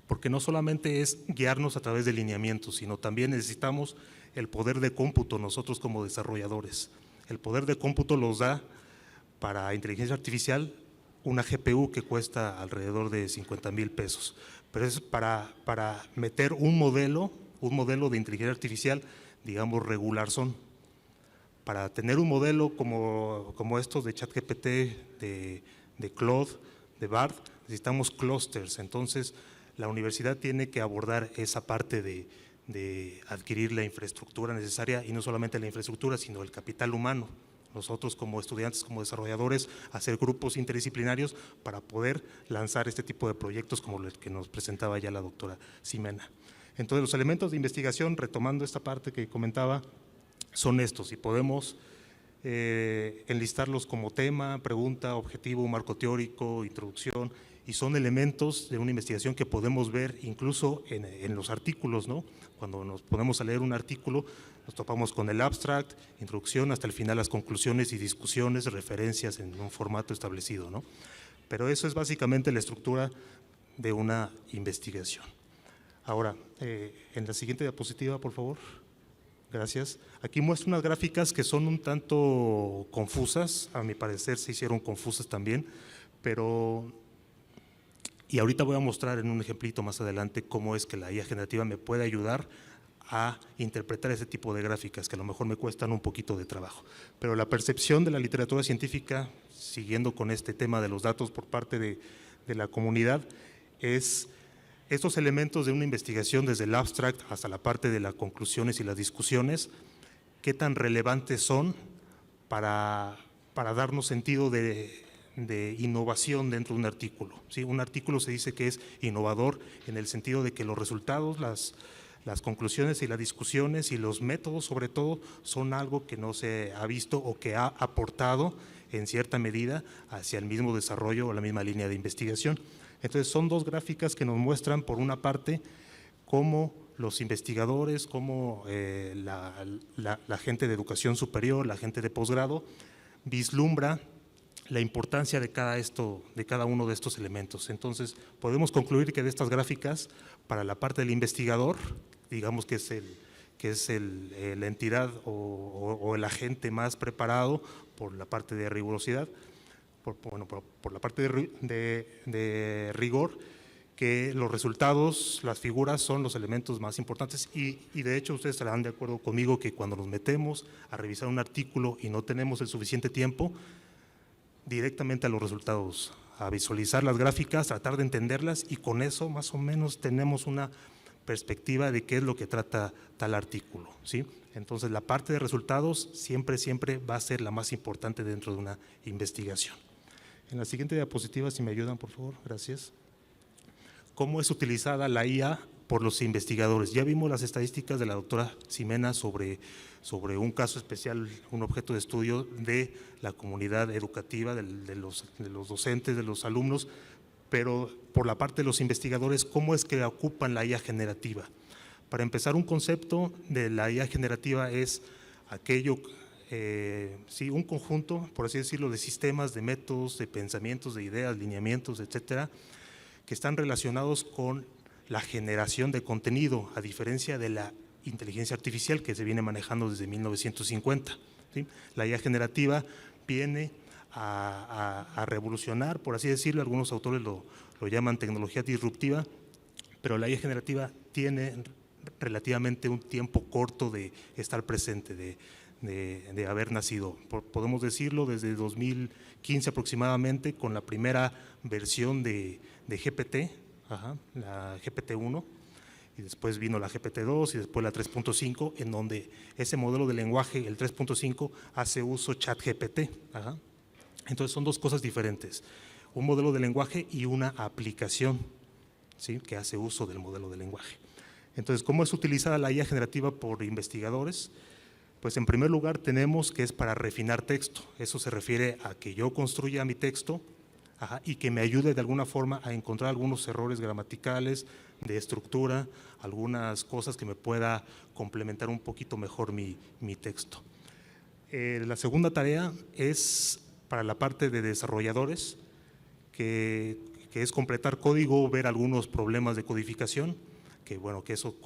porque no solamente es guiarnos a través de lineamientos, sino también necesitamos el poder de cómputo nosotros como desarrolladores. El poder de cómputo los da para inteligencia artificial una GPU que cuesta alrededor de 50,000 pesos. Pero es para meter un modelo de inteligencia artificial, digamos, regular son. Para tener un modelo como estos de ChatGPT, de Claude, de BARD, necesitamos clusters. Entonces, la universidad tiene que abordar esa parte de adquirir la infraestructura necesaria, y no solamente la infraestructura, sino el capital humano. Nosotros como estudiantes, como desarrolladores, hacer grupos interdisciplinarios para poder lanzar este tipo de proyectos como el que nos presentaba ya la doctora Ximena. Entonces, los elementos de investigación, retomando esta parte que comentaba, son estos, y podemos enlistarlos como tema, pregunta, objetivo, marco teórico, introducción, y son elementos de una investigación que podemos ver incluso en los artículos, ¿no? Cuando nos ponemos a leer un artículo, nos topamos con el abstract, introducción, hasta el final las conclusiones y discusiones, referencias en un formato establecido, ¿no? Pero eso es básicamente la estructura de una investigación. Ahora, en la siguiente diapositiva, por favor. Gracias. Aquí muestro unas gráficas que son un tanto confusas, a mi parecer se hicieron confusas también, y ahorita voy a mostrar en un ejemplito más adelante cómo es que la IA generativa me puede ayudar a interpretar ese tipo de gráficas que a lo mejor me cuestan un poquito de trabajo. Pero la percepción de la literatura científica, siguiendo con este tema de los datos por parte de la comunidad, es estos elementos de una investigación desde el abstract hasta la parte de las conclusiones y las discusiones, qué tan relevantes son para darnos sentido de innovación dentro de un artículo, ¿sí? Un artículo se dice que es innovador en el sentido de que los resultados, las conclusiones y las discusiones y los métodos sobre todo son algo que no se ha visto o que ha aportado en cierta medida hacia el mismo desarrollo o la misma línea de investigación. Entonces son dos gráficas que nos muestran por una parte cómo los investigadores, cómo la gente de educación superior, la gente de posgrado vislumbra la importancia de cada uno de estos elementos. Entonces, podemos concluir que de estas gráficas, para la parte del investigador, digamos que es la entidad o el agente más preparado por la parte de rigurosidad, por la parte de rigor, que los resultados, las figuras son los elementos más importantes y de hecho ustedes estarán de acuerdo conmigo que cuando nos metemos a revisar un artículo y no tenemos el suficiente tiempo, directamente a los resultados, a visualizar las gráficas, tratar de entenderlas y con eso más o menos tenemos una perspectiva de qué es lo que trata tal artículo, ¿sí? Entonces la parte de resultados siempre va a ser la más importante dentro de una investigación. En la siguiente diapositiva, si me ayudan por favor, gracias. ¿Cómo es utilizada la IA por los investigadores? Ya vimos las estadísticas de la doctora Ximena sobre un caso especial, un objeto de estudio de la comunidad educativa, de los docentes, de los alumnos, pero por la parte de los investigadores, ¿cómo es que ocupan la IA generativa? Para empezar, un concepto de la IA generativa es aquello, sí, un conjunto, por así decirlo, de sistemas, de métodos, de pensamientos, de ideas, lineamientos, etcétera, que están relacionados con la generación de contenido, a diferencia de la inteligencia artificial que se viene manejando desde 1950. ¿Sí? La IA generativa viene a revolucionar, por así decirlo, algunos autores lo llaman tecnología disruptiva, pero la IA generativa tiene relativamente un tiempo corto de estar presente, de haber nacido. Podemos decirlo desde 2015 aproximadamente, con la primera versión de GPT, la GPT-1, y después vino la GPT-2 y después la 3.5, en donde ese modelo de lenguaje, el 3.5, hace uso ChatGPT. Entonces son dos cosas diferentes, un modelo de lenguaje y una aplicación, ¿sí?, que hace uso del modelo de lenguaje. Entonces, ¿cómo es utilizada la IA generativa por investigadores? Pues en primer lugar tenemos que es para refinar texto. Eso se refiere a que yo construya mi texto y que me ayude de alguna forma a encontrar algunos errores gramaticales, de estructura, algunas cosas que me pueda complementar un poquito mejor mi texto. La segunda tarea es para la parte de desarrolladores, que es completar código, ver algunos problemas de codificación, que bueno, que eso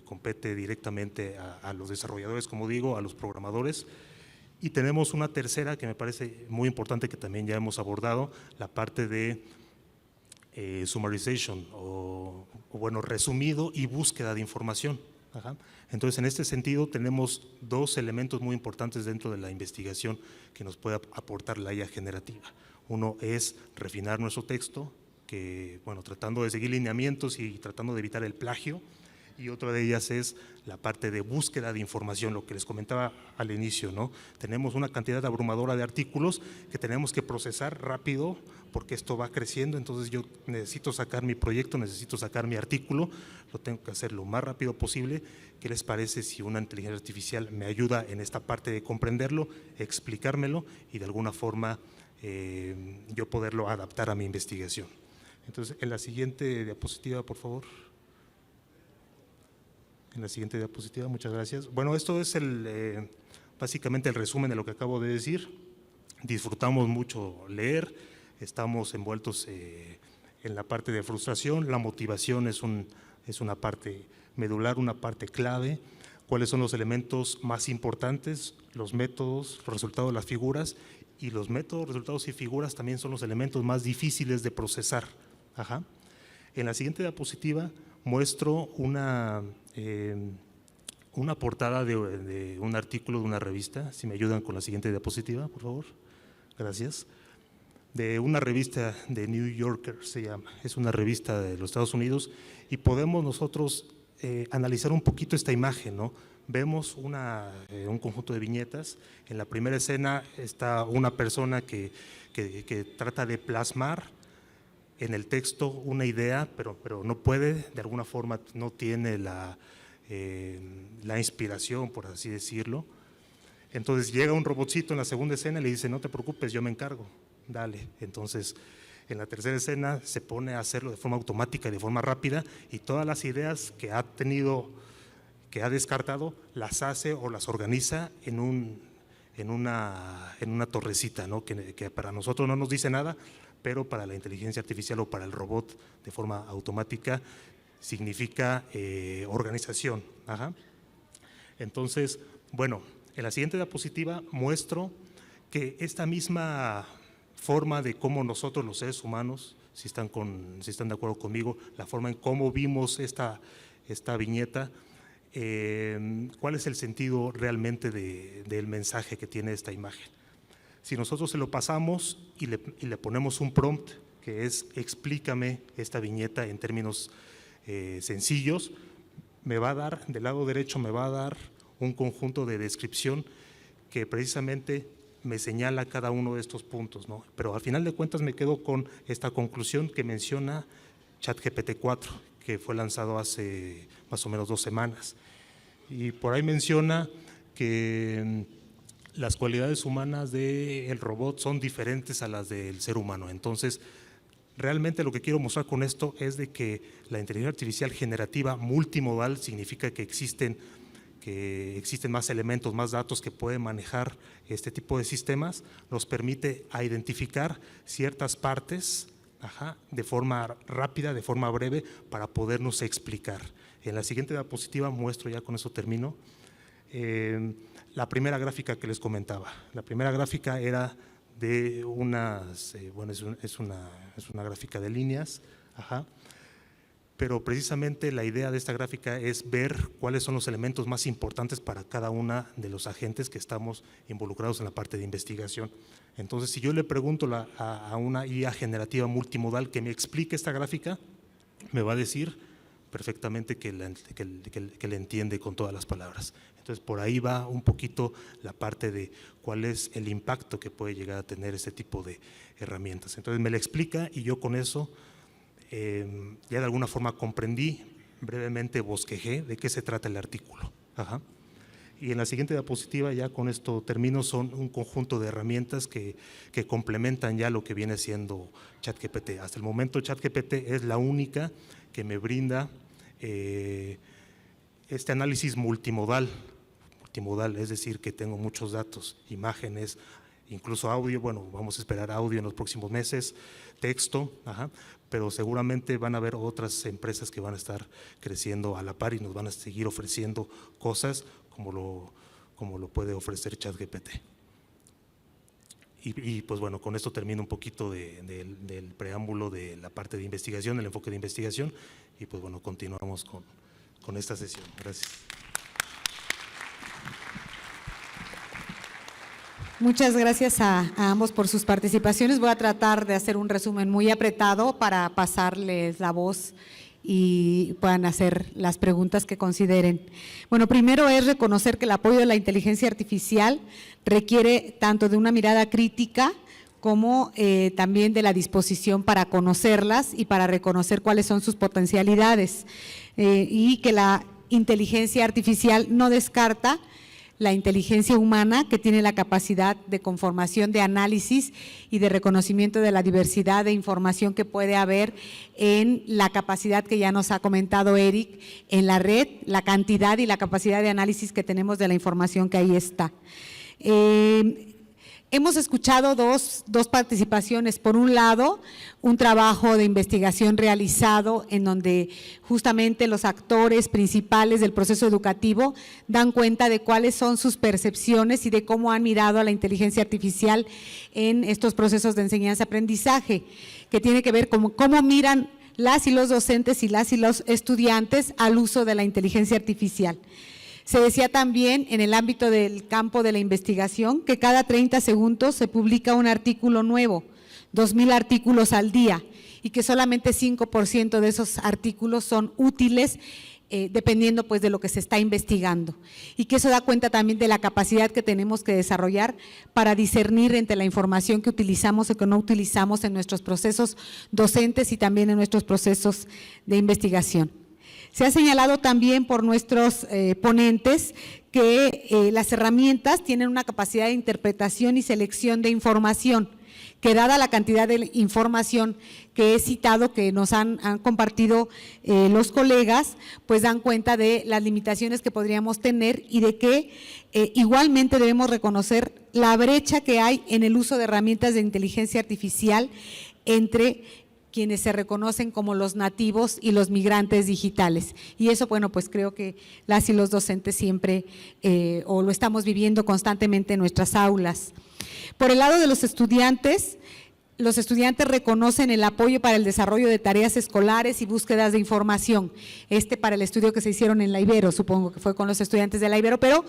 compete directamente a los desarrolladores, como digo, a los programadores. Y tenemos una tercera que me parece muy importante, que también ya hemos abordado, la parte de summarization, o bueno, resumido y búsqueda de información. Entonces, en este sentido, tenemos dos elementos muy importantes dentro de la investigación que nos puede aportar la IA generativa. Uno es refinar nuestro texto, que, bueno, tratando de seguir lineamientos y tratando de evitar el plagio, y otra de ellas es la parte de búsqueda de información, lo que les comentaba al inicio, ¿no? Tenemos una cantidad abrumadora de artículos que tenemos que procesar rápido porque esto va creciendo, entonces yo necesito sacar mi proyecto, necesito sacar mi artículo, lo tengo que hacer lo más rápido posible. ¿Qué les parece si una inteligencia artificial me ayuda en esta parte de comprenderlo, explicármelo y de alguna forma yo poderlo adaptar a mi investigación? Entonces, en la siguiente diapositiva, por favor. En la siguiente diapositiva, muchas gracias. Bueno, esto es básicamente el resumen de lo que acabo de decir. Disfrutamos mucho leer, estamos envueltos en la parte de frustración, la motivación es una parte medular, una parte clave. ¿Cuáles son los elementos más importantes? Los métodos, los resultados de las figuras, y los métodos, resultados y figuras también son los elementos más difíciles de procesar. En la siguiente diapositiva muestro una portada de un artículo de una revista. Si me ayudan con la siguiente diapositiva, por favor. Gracias. De una revista de New Yorker se llama. Es una revista de los Estados Unidos y podemos nosotros analizar un poquito esta imagen, ¿no? Vemos un conjunto de viñetas. En la primera escena está una persona que trata de plasmar en el texto una idea, pero no puede, de alguna forma no tiene la inspiración, por así decirlo. Entonces llega un robotcito en la segunda escena y le dice: no te preocupes, yo me encargo, dale. Entonces en la tercera escena se pone a hacerlo de forma automática y de forma rápida, y todas las ideas que ha tenido, que ha descartado, las hace o las organiza en en una torrecita, ¿no? que para nosotros no nos dice nada, pero para la inteligencia artificial o para el robot de forma automática significa organización. Ajá. Entonces, bueno, en la siguiente diapositiva muestro que esta misma forma de cómo nosotros los seres humanos, si están de acuerdo conmigo, la forma en cómo vimos esta viñeta, cuál es el sentido realmente del mensaje que tiene esta imagen. Si nosotros se lo pasamos y le ponemos un prompt, que es explícame esta viñeta en términos sencillos, me va a dar, del lado derecho me va a dar un conjunto de descripción que precisamente me señala cada uno de estos puntos, ¿no? Pero al final de cuentas me quedo con esta conclusión que menciona ChatGPT 4, que fue lanzado hace más o menos 2 semanas. Y por ahí menciona que las cualidades humanas del robot son diferentes a las del ser humano. Entonces, realmente lo que quiero mostrar con esto es de que la inteligencia artificial generativa multimodal significa que existen más elementos, más datos que pueden manejar este tipo de sistemas, nos permite identificar ciertas partes de forma rápida, de forma breve, para podernos explicar. En la siguiente diapositiva muestro, ya con eso termino, la primera gráfica que les comentaba. La primera gráfica era de es una gráfica de líneas, pero precisamente la idea de esta gráfica es ver cuáles son los elementos más importantes para cada uno de los agentes que estamos involucrados en la parte de investigación. Entonces, si yo le pregunto a una IA generativa multimodal que me explique esta gráfica, me va a decir perfectamente que le entiende con todas las palabras. Entonces, por ahí va un poquito la parte de cuál es el impacto que puede llegar a tener este tipo de herramientas. Entonces, me la explica y yo con eso ya de alguna forma comprendí, brevemente bosquejé de qué se trata el artículo. Y en la siguiente diapositiva, ya con esto termino, son un conjunto de herramientas que complementan ya lo que viene siendo ChatGPT. Hasta el momento ChatGPT es la única que me brinda este análisis multimodal, es decir, que tengo muchos datos, imágenes, incluso audio. Bueno, vamos a esperar audio en los próximos meses, texto, pero seguramente van a haber otras empresas que van a estar creciendo a la par y nos van a seguir ofreciendo cosas como lo puede ofrecer ChatGPT. Y pues bueno, con esto termino un poquito del preámbulo de la parte de investigación, el enfoque de investigación, y pues bueno, continuamos con esta sesión. Gracias. Muchas gracias a ambos por sus participaciones. Voy a tratar de hacer un resumen muy apretado para pasarles la voz y puedan hacer las preguntas que consideren. Bueno, primero es reconocer que el apoyo de la inteligencia artificial requiere tanto de una mirada crítica como también de la disposición para conocerlas y para reconocer cuáles son sus potencialidades, y que la inteligencia artificial no descarta la inteligencia humana, que tiene la capacidad de conformación, de análisis y de reconocimiento de la diversidad de información que puede haber en la capacidad que ya nos ha comentado Eric, en la red, la cantidad y la capacidad de análisis que tenemos de la información que ahí está. Hemos escuchado dos participaciones. Por un lado, un trabajo de investigación realizado en donde justamente los actores principales del proceso educativo dan cuenta de cuáles son sus percepciones y de cómo han mirado a la inteligencia artificial en estos procesos de enseñanza-aprendizaje, que tiene que ver con cómo miran las y los docentes y las y los estudiantes al uso de la inteligencia artificial. Se decía también en el ámbito del campo de la investigación que cada 30 segundos se publica un artículo nuevo, 2,000 artículos al día, y que solamente 5% de esos artículos son útiles, dependiendo pues de lo que se está investigando, y que eso da cuenta también de la capacidad que tenemos que desarrollar para discernir entre la información que utilizamos o que no utilizamos en nuestros procesos docentes y también en nuestros procesos de investigación. Se ha señalado también por nuestros ponentes que las herramientas tienen una capacidad de interpretación y selección de información que dada la cantidad de información que he citado, que nos han compartido los colegas, pues dan cuenta de las limitaciones que podríamos tener y de que igualmente debemos reconocer la brecha que hay en el uso de herramientas de inteligencia artificial entre quienes se reconocen como los nativos y los migrantes digitales. Y eso, bueno, pues creo que las y los docentes siempre, o lo estamos viviendo constantemente en nuestras aulas. Por el lado de los estudiantes reconocen el apoyo para el desarrollo de tareas escolares y búsquedas de información. Para el estudio que se hicieron en la Ibero, supongo que fue con los estudiantes de la Ibero, pero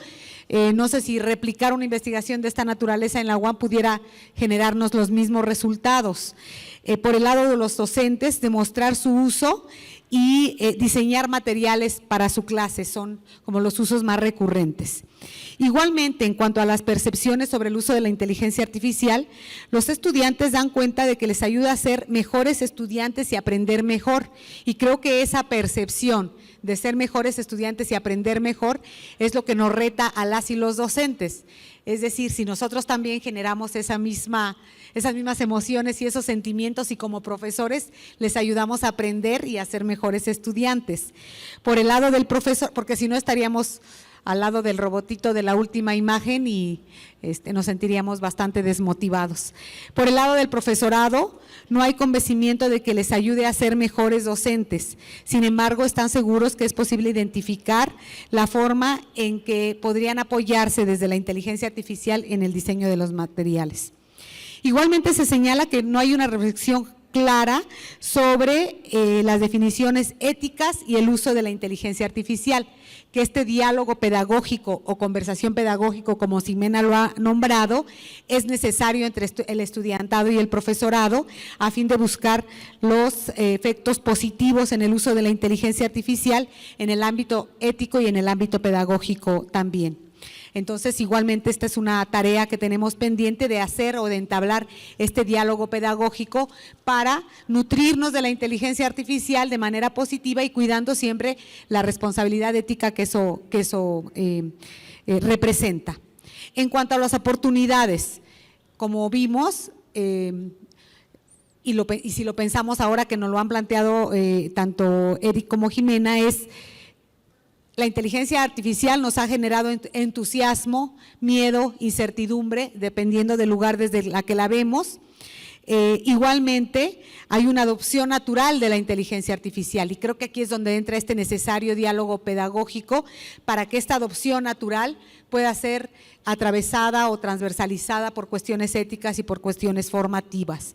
no sé si replicar una investigación de esta naturaleza en la UAM pudiera generarnos los mismos resultados. Por el lado de los docentes, demostrar su uso y diseñar materiales para su clase, son como los usos más recurrentes. Igualmente, en cuanto a las percepciones sobre el uso de la inteligencia artificial, los estudiantes dan cuenta de que les ayuda a ser mejores estudiantes y aprender mejor, y creo que esa percepción de ser mejores estudiantes y aprender mejor es lo que nos reta a las y los docentes. Es decir, si nosotros también generamos esas mismas emociones y esos sentimientos y como profesores les ayudamos a aprender y a ser mejores estudiantes. Por el lado del profesor, porque si no estaríamos al lado del robotito de la última imagen y nos sentiríamos bastante desmotivados. Por el lado del profesorado, no hay convencimiento de que les ayude a ser mejores docentes. Sin embargo, están seguros que es posible identificar la forma en que podrían apoyarse desde la inteligencia artificial en el diseño de los materiales. Igualmente se señala que no hay una reflexión clara sobre las definiciones éticas y el uso de la inteligencia artificial, que este diálogo pedagógico o conversación pedagógico, como Ximena lo ha nombrado, es necesario entre el estudiantado y el profesorado a fin de buscar los efectos positivos en el uso de la inteligencia artificial en el ámbito ético y en el ámbito pedagógico también. Entonces, igualmente esta es una tarea que tenemos pendiente de hacer o de entablar este diálogo pedagógico para nutrirnos de la inteligencia artificial de manera positiva y cuidando siempre la responsabilidad ética que eso representa. En cuanto a las oportunidades, como vimos, y si lo pensamos ahora que nos lo han planteado tanto Eric como Ximena, es la inteligencia artificial nos ha generado entusiasmo, miedo, incertidumbre, dependiendo del lugar desde la que la vemos. Igualmente, hay una adopción natural de la inteligencia artificial y creo que aquí es donde entra este necesario diálogo pedagógico para que esta adopción natural pueda ser atravesada o transversalizada por cuestiones éticas y por cuestiones formativas.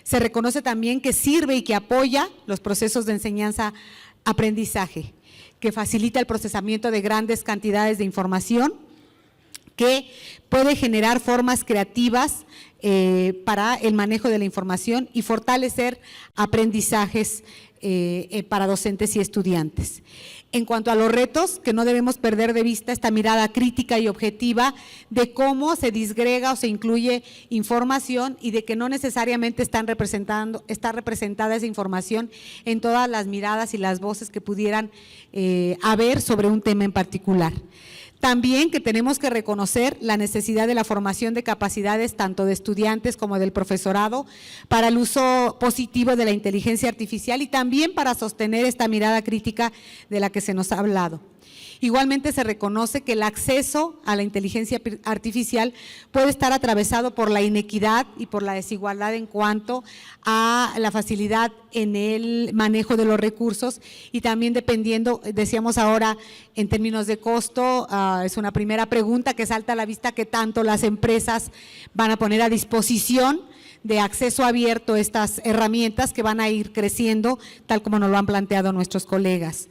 Se reconoce también que sirve y que apoya los procesos de enseñanza-aprendizaje, que facilita el procesamiento de grandes cantidades de información, que puede generar formas creativas para el manejo de la información y fortalecer aprendizajes para docentes y estudiantes. En cuanto a los retos, que no debemos perder de vista esta mirada crítica y objetiva de cómo se disgrega o se incluye información y de que no necesariamente está representada esa información en todas las miradas y las voces que pudieran haber sobre un tema en particular. También que tenemos que reconocer la necesidad de la formación de capacidades tanto de estudiantes como del profesorado para el uso positivo de la inteligencia artificial y también para sostener esta mirada crítica de la que se nos ha hablado. Igualmente se reconoce que el acceso a la inteligencia artificial puede estar atravesado por la inequidad y por la desigualdad en cuanto a la facilidad en el manejo de los recursos y también dependiendo, decíamos ahora en términos de costo, es una primera pregunta que salta a la vista que tanto las empresas van a poner a disposición de acceso abierto estas herramientas que van a ir creciendo tal como nos lo han planteado nuestros colegas.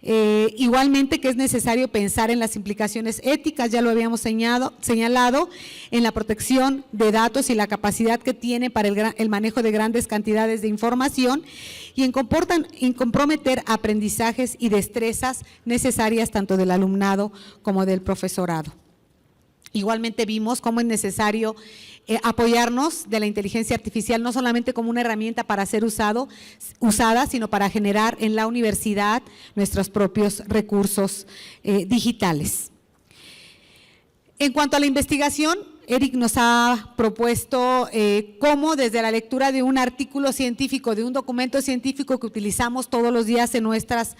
Igualmente que es necesario pensar en las implicaciones éticas, ya lo habíamos señalado, en la protección de datos y la capacidad que tiene para el manejo de grandes cantidades de información y en comprometer aprendizajes y destrezas necesarias tanto del alumnado como del profesorado. Igualmente vimos cómo es necesario apoyarnos de la inteligencia artificial no solamente como una herramienta para ser usada, sino para generar en la universidad nuestros propios recursos digitales. En cuanto a la investigación, Eric nos ha propuesto cómo desde la lectura de un artículo científico, de un documento científico que utilizamos todos los días en nuestras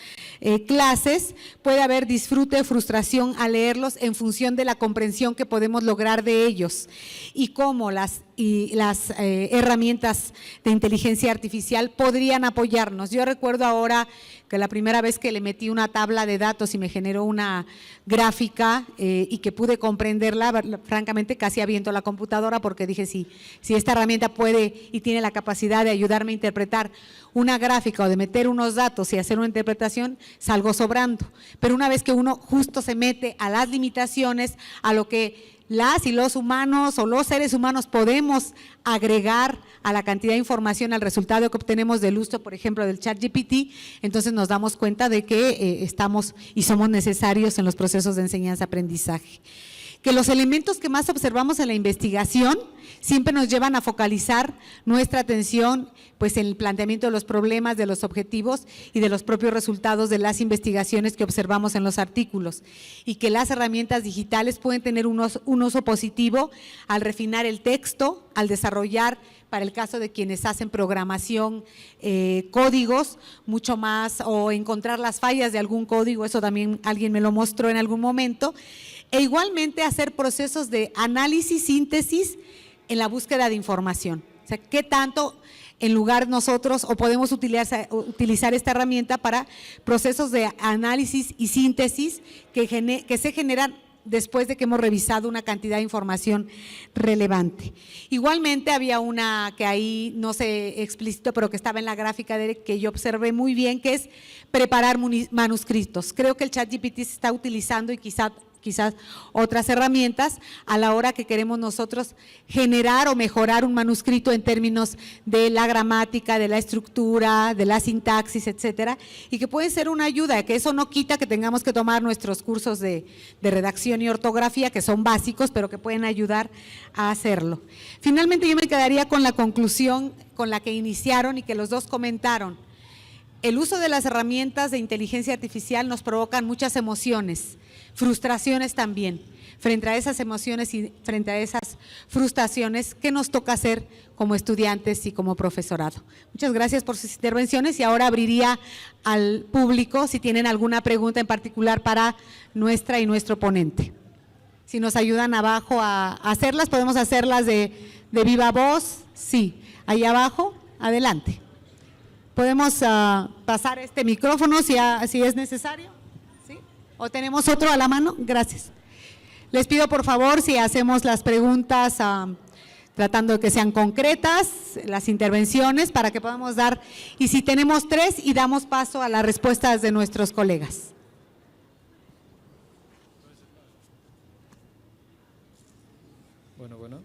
clases, puede haber disfrute, frustración al leerlos en función de la comprensión que podemos lograr de ellos y cómo las herramientas de inteligencia artificial podrían apoyarnos. Yo recuerdo ahora que la primera vez que le metí una tabla de datos y me generó una gráfica y que pude comprenderla, francamente casi aviento la computadora porque dije, si esta herramienta puede y tiene la capacidad de ayudarme a interpretar una gráfica o de meter unos datos y hacer una interpretación, salgo sobrando. Pero una vez que uno justo se mete a las limitaciones, a lo que las y los humanos o los seres humanos podemos agregar a la cantidad de información, al resultado que obtenemos del uso, por ejemplo, del ChatGPT, entonces nos damos cuenta de que estamos y somos necesarios en los procesos de enseñanza-aprendizaje. Que los elementos que más observamos en la investigación siempre nos llevan a focalizar nuestra atención pues en el planteamiento de los problemas, de los objetivos y de los propios resultados de las investigaciones que observamos en los artículos, y que las herramientas digitales pueden tener un uso positivo al refinar el texto, al desarrollar, para el caso de quienes hacen programación, códigos mucho más, o encontrar las fallas de algún código, eso también alguien me lo mostró en algún momento, e igualmente hacer procesos de análisis, síntesis en la búsqueda de información. O sea, ¿qué tanto en lugar nosotros o podemos utilizar esta herramienta para procesos de análisis y síntesis que se generan después de que hemos revisado una cantidad de información relevante? Igualmente había una que ahí no sé explícito, pero que estaba en la gráfica que yo observé muy bien, que es preparar manuscritos. Creo que el ChatGPT se está utilizando y quizás otras herramientas a la hora que queremos nosotros generar o mejorar un manuscrito en términos de la gramática, de la estructura, de la sintaxis, etcétera, y que puede ser una ayuda, que eso no quita que tengamos que tomar nuestros cursos de redacción y ortografía, que son básicos, pero que pueden ayudar a hacerlo. Finalmente yo me quedaría con la conclusión con la que iniciaron y que los dos comentaron. El uso de las herramientas de inteligencia artificial nos provocan muchas emociones, frustraciones también. Frente a esas emociones y frente a esas frustraciones, ¿qué nos toca hacer como estudiantes y como profesorado? Muchas gracias por sus intervenciones y ahora abriría al público si tienen alguna pregunta en particular para nuestra y nuestro ponente. Si nos ayudan abajo a hacerlas, podemos hacerlas de viva voz. Sí, ahí abajo, adelante. Podemos pasar este micrófono si es necesario. ¿Sí? ¿O tenemos otro a la mano? Gracias. Les pido por favor si hacemos las preguntas tratando de que sean concretas, las intervenciones para que podamos dar, y si tenemos 3 y damos paso a las respuestas de nuestros colegas. Bueno,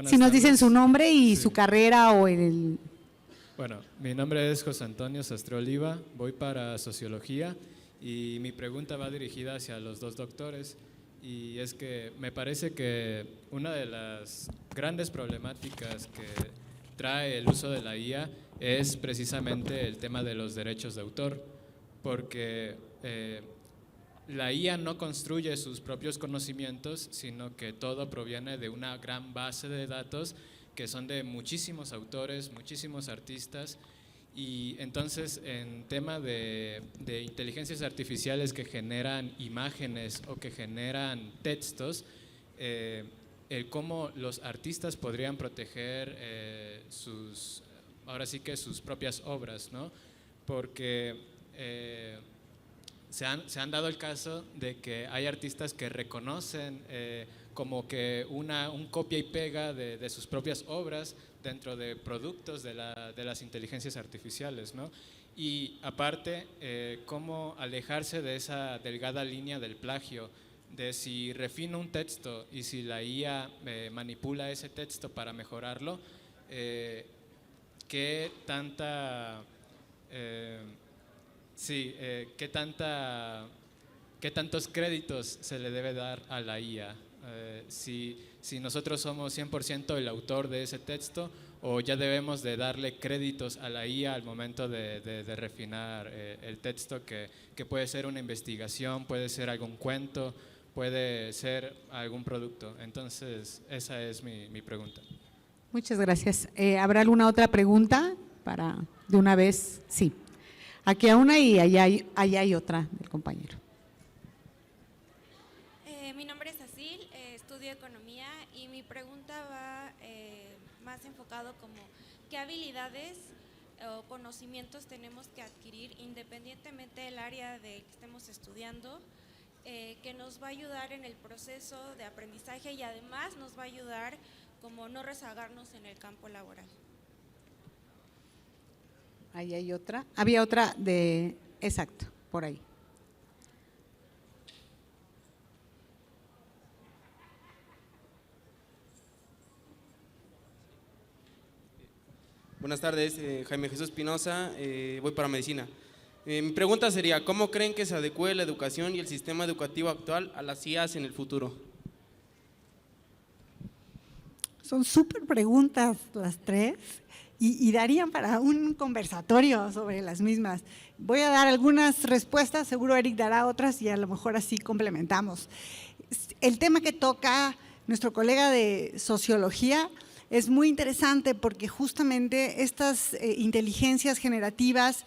si nos dicen tardes. su nombre y Sí. su carrera o el… Bueno, mi nombre es José Antonio Sastre Oliva, voy para Sociología y mi pregunta va dirigida hacia los dos doctores, y es que me parece que una de las grandes problemáticas que trae el uso de la IA es precisamente el tema de los derechos de autor, porque la IA no construye sus propios conocimientos, sino que todo proviene de una gran base de datos que son de muchísimos autores, muchísimos artistas, y entonces en tema de inteligencias artificiales que generan imágenes o que generan textos, el cómo los artistas podrían proteger ahora sí que sus propias obras, ¿no? Porque se han dado el caso de que hay artistas que reconocen como que un copia y pega de sus propias obras dentro de productos de las inteligencias artificiales, ¿no? Y aparte, cómo alejarse de esa delgada línea del plagio, de si refino un texto y si la IA manipula ese texto para mejorarlo, qué tantos créditos se le debe dar a la IA, si nosotros somos 100% el autor de ese texto, o ya debemos de darle créditos a la IA al momento de refinar el texto, que puede ser una investigación, puede ser algún cuento, puede ser algún producto. Entonces, esa es mi pregunta. Muchas gracias. ¿Habrá alguna otra pregunta para de una vez? Sí. Aquí hay una y allá hay otra del compañero. Mi nombre es Asil, estudio economía y mi pregunta va más enfocado como qué habilidades o conocimientos tenemos que adquirir independientemente del área de que estemos estudiando, que nos va a ayudar en el proceso de aprendizaje y además nos va a ayudar como no rezagarnos en el campo laboral. Ahí hay otra. Había otra de… Exacto, por ahí. Buenas tardes, Jaime Jesús Espinosa, voy para medicina. Mi pregunta sería, ¿cómo creen que se adecue la educación y el sistema educativo actual a las IAs en el futuro? Son súper preguntas las tres y darían para un conversatorio sobre las mismas. Voy a dar algunas respuestas, seguro Eric dará otras y a lo mejor así complementamos. El tema que toca nuestro colega de sociología es muy interesante porque justamente estas inteligencias generativas,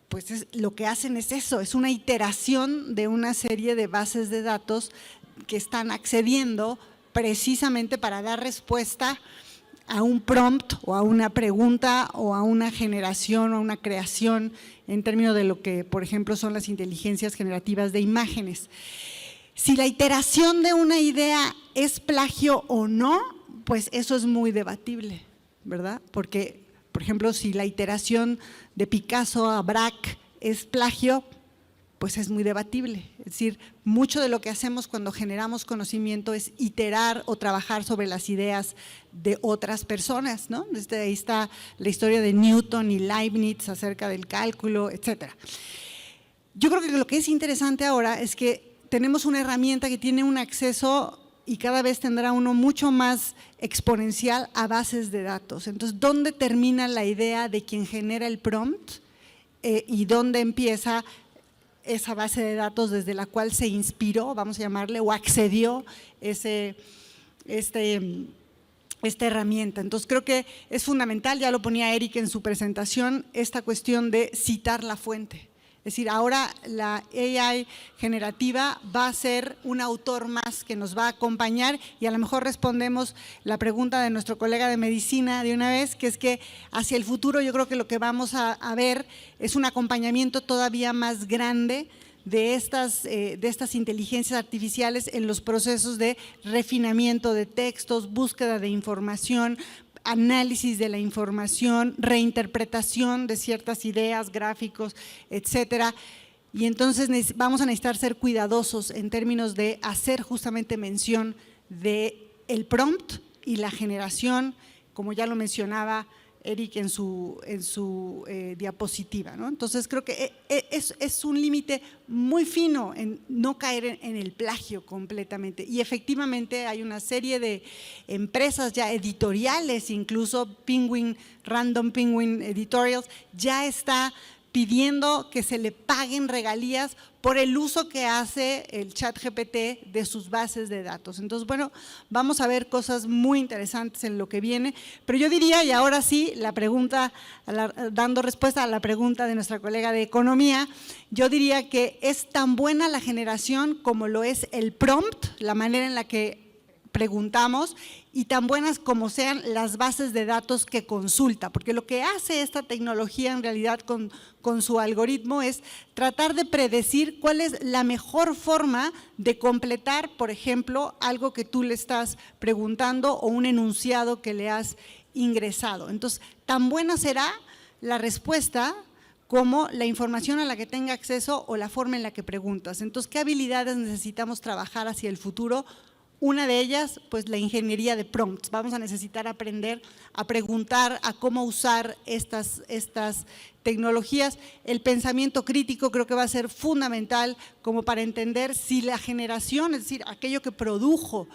pues lo que hacen es eso, es una iteración de una serie de bases de datos que están accediendo precisamente para dar respuesta a un prompt o a una pregunta o a una generación o a una creación en términos de lo que, por ejemplo, son las inteligencias generativas de imágenes. Si la iteración de una idea es plagio o no, pues eso es muy debatible, ¿verdad? Porque, por ejemplo, si la iteración de Picasso a Braque es plagio, pues es muy debatible. Es decir, mucho de lo que hacemos cuando generamos conocimiento es iterar o trabajar sobre las ideas de otras personas, ¿no? Desde ahí está la historia de Newton y Leibniz acerca del cálculo, etcétera. Yo creo que lo que es interesante ahora es que tenemos una herramienta que tiene un acceso y cada vez tendrá uno mucho más exponencial a bases de datos. Entonces, ¿dónde termina la idea de quien genera el prompt y dónde empieza esa base de datos desde la cual se inspiró, vamos a llamarle, o accedió esta herramienta? Entonces, creo que es fundamental, ya lo ponía Eric en su presentación, esta cuestión de citar la fuente. Es decir, ahora la AI generativa va a ser un autor más que nos va a acompañar y a lo mejor respondemos la pregunta de nuestro colega de medicina de una vez, que es que hacia el futuro yo creo que lo que vamos a ver es un acompañamiento todavía más grande de estas inteligencias artificiales en los procesos de refinamiento de textos, búsqueda de información, análisis de la información, reinterpretación de ciertas ideas, gráficos, etcétera. Y entonces vamos a necesitar ser cuidadosos en términos de hacer justamente mención del prompt y la generación, como ya lo mencionaba Eric en su diapositiva, ¿no? Entonces creo que es un límite muy fino en no caer en el plagio completamente. Y efectivamente hay una serie de empresas ya editoriales, incluso Random Penguin Editorials, ya está pidiendo que se le paguen regalías por el uso que hace el ChatGPT de sus bases de datos. Entonces, bueno, vamos a ver cosas muy interesantes en lo que viene, pero yo diría, y ahora sí, la pregunta, dando respuesta a la pregunta de nuestra colega de economía, yo diría que es tan buena la generación como lo es el prompt, la manera en la que preguntamos, y tan buenas como sean las bases de datos que consulta, porque lo que hace esta tecnología en realidad con su algoritmo es tratar de predecir cuál es la mejor forma de completar, por ejemplo, algo que tú le estás preguntando o un enunciado que le has ingresado. Entonces, tan buena será la respuesta como la información a la que tenga acceso o la forma en la que preguntas. Entonces, ¿qué habilidades necesitamos trabajar hacia el futuro? Una de ellas, pues la ingeniería de prompts. Vamos a necesitar aprender a preguntar a cómo usar estas tecnologías. El pensamiento crítico creo que va a ser fundamental como para entender si la generación, es decir, aquello que produjo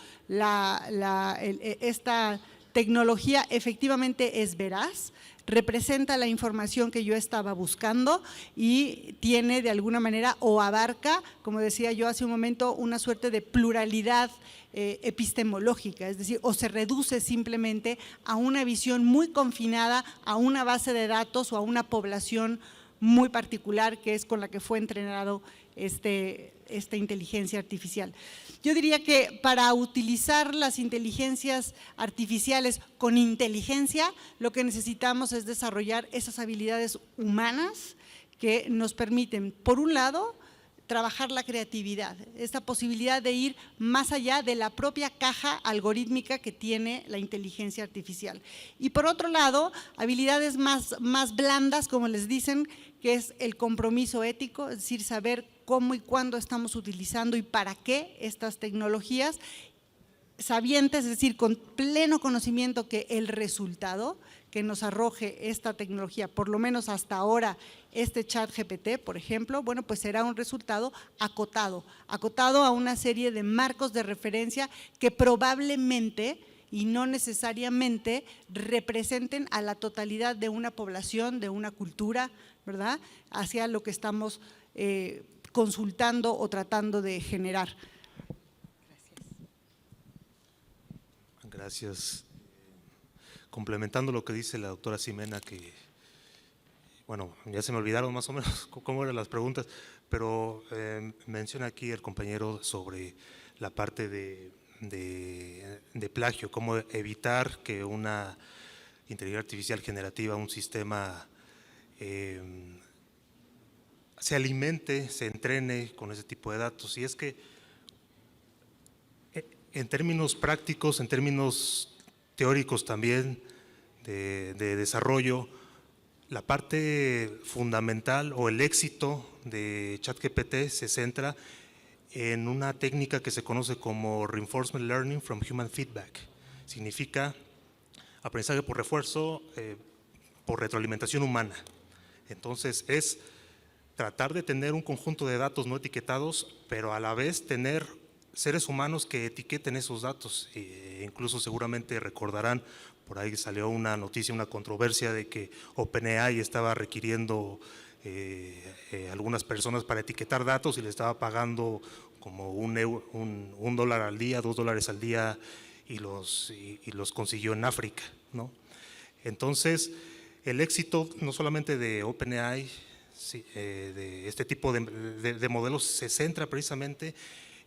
esta tecnología efectivamente es veraz, representa la información que yo estaba buscando y tiene de alguna manera o abarca, como decía yo hace un momento, una suerte de pluralidad epistemológica, es decir, o se reduce simplemente a una visión muy confinada a una base de datos o a una población muy particular que es con la que fue entrenado esta inteligencia artificial. Yo diría que para utilizar las inteligencias artificiales con inteligencia, lo que necesitamos es desarrollar esas habilidades humanas que nos permiten, por un lado, trabajar la creatividad, esta posibilidad de ir más allá de la propia caja algorítmica que tiene la inteligencia artificial. Y por otro lado, habilidades más blandas, como les dicen, que es el compromiso ético, es decir, saber cómo y cuándo estamos utilizando y para qué estas tecnologías, sabientes, es decir, con pleno conocimiento que el resultado que nos arroje esta tecnología, por lo menos hasta ahora, este ChatGPT, por ejemplo, bueno, pues será un resultado acotado a una serie de marcos de referencia que probablemente y no necesariamente representen a la totalidad de una población, de una cultura, ¿verdad?, hacia lo que estamos consultando o tratando de generar. Gracias. Complementando lo que dice la doctora Ximena, que, bueno, ya se me olvidaron más o menos cómo eran las preguntas, pero menciona aquí el compañero sobre la parte de plagio, cómo evitar que una inteligencia artificial generativa, un sistema se alimente, se entrene con ese tipo de datos. Y es que en términos prácticos, en términos teóricos también de desarrollo, la parte fundamental o el éxito de ChatGPT se centra en una técnica que se conoce como Reinforcement Learning from Human Feedback. Significa aprendizaje por refuerzo, por retroalimentación humana. Entonces es tratar de tener un conjunto de datos no etiquetados, pero a la vez tener seres humanos que etiqueten esos datos. Incluso seguramente recordarán, por ahí salió una noticia, una controversia de que OpenAI estaba requiriendo algunas personas para etiquetar datos y le estaba pagando como $1 al día, $2 al día, y los consiguió en África, ¿no? Entonces, el éxito no solamente de OpenAI, de este tipo de modelos, se centra precisamente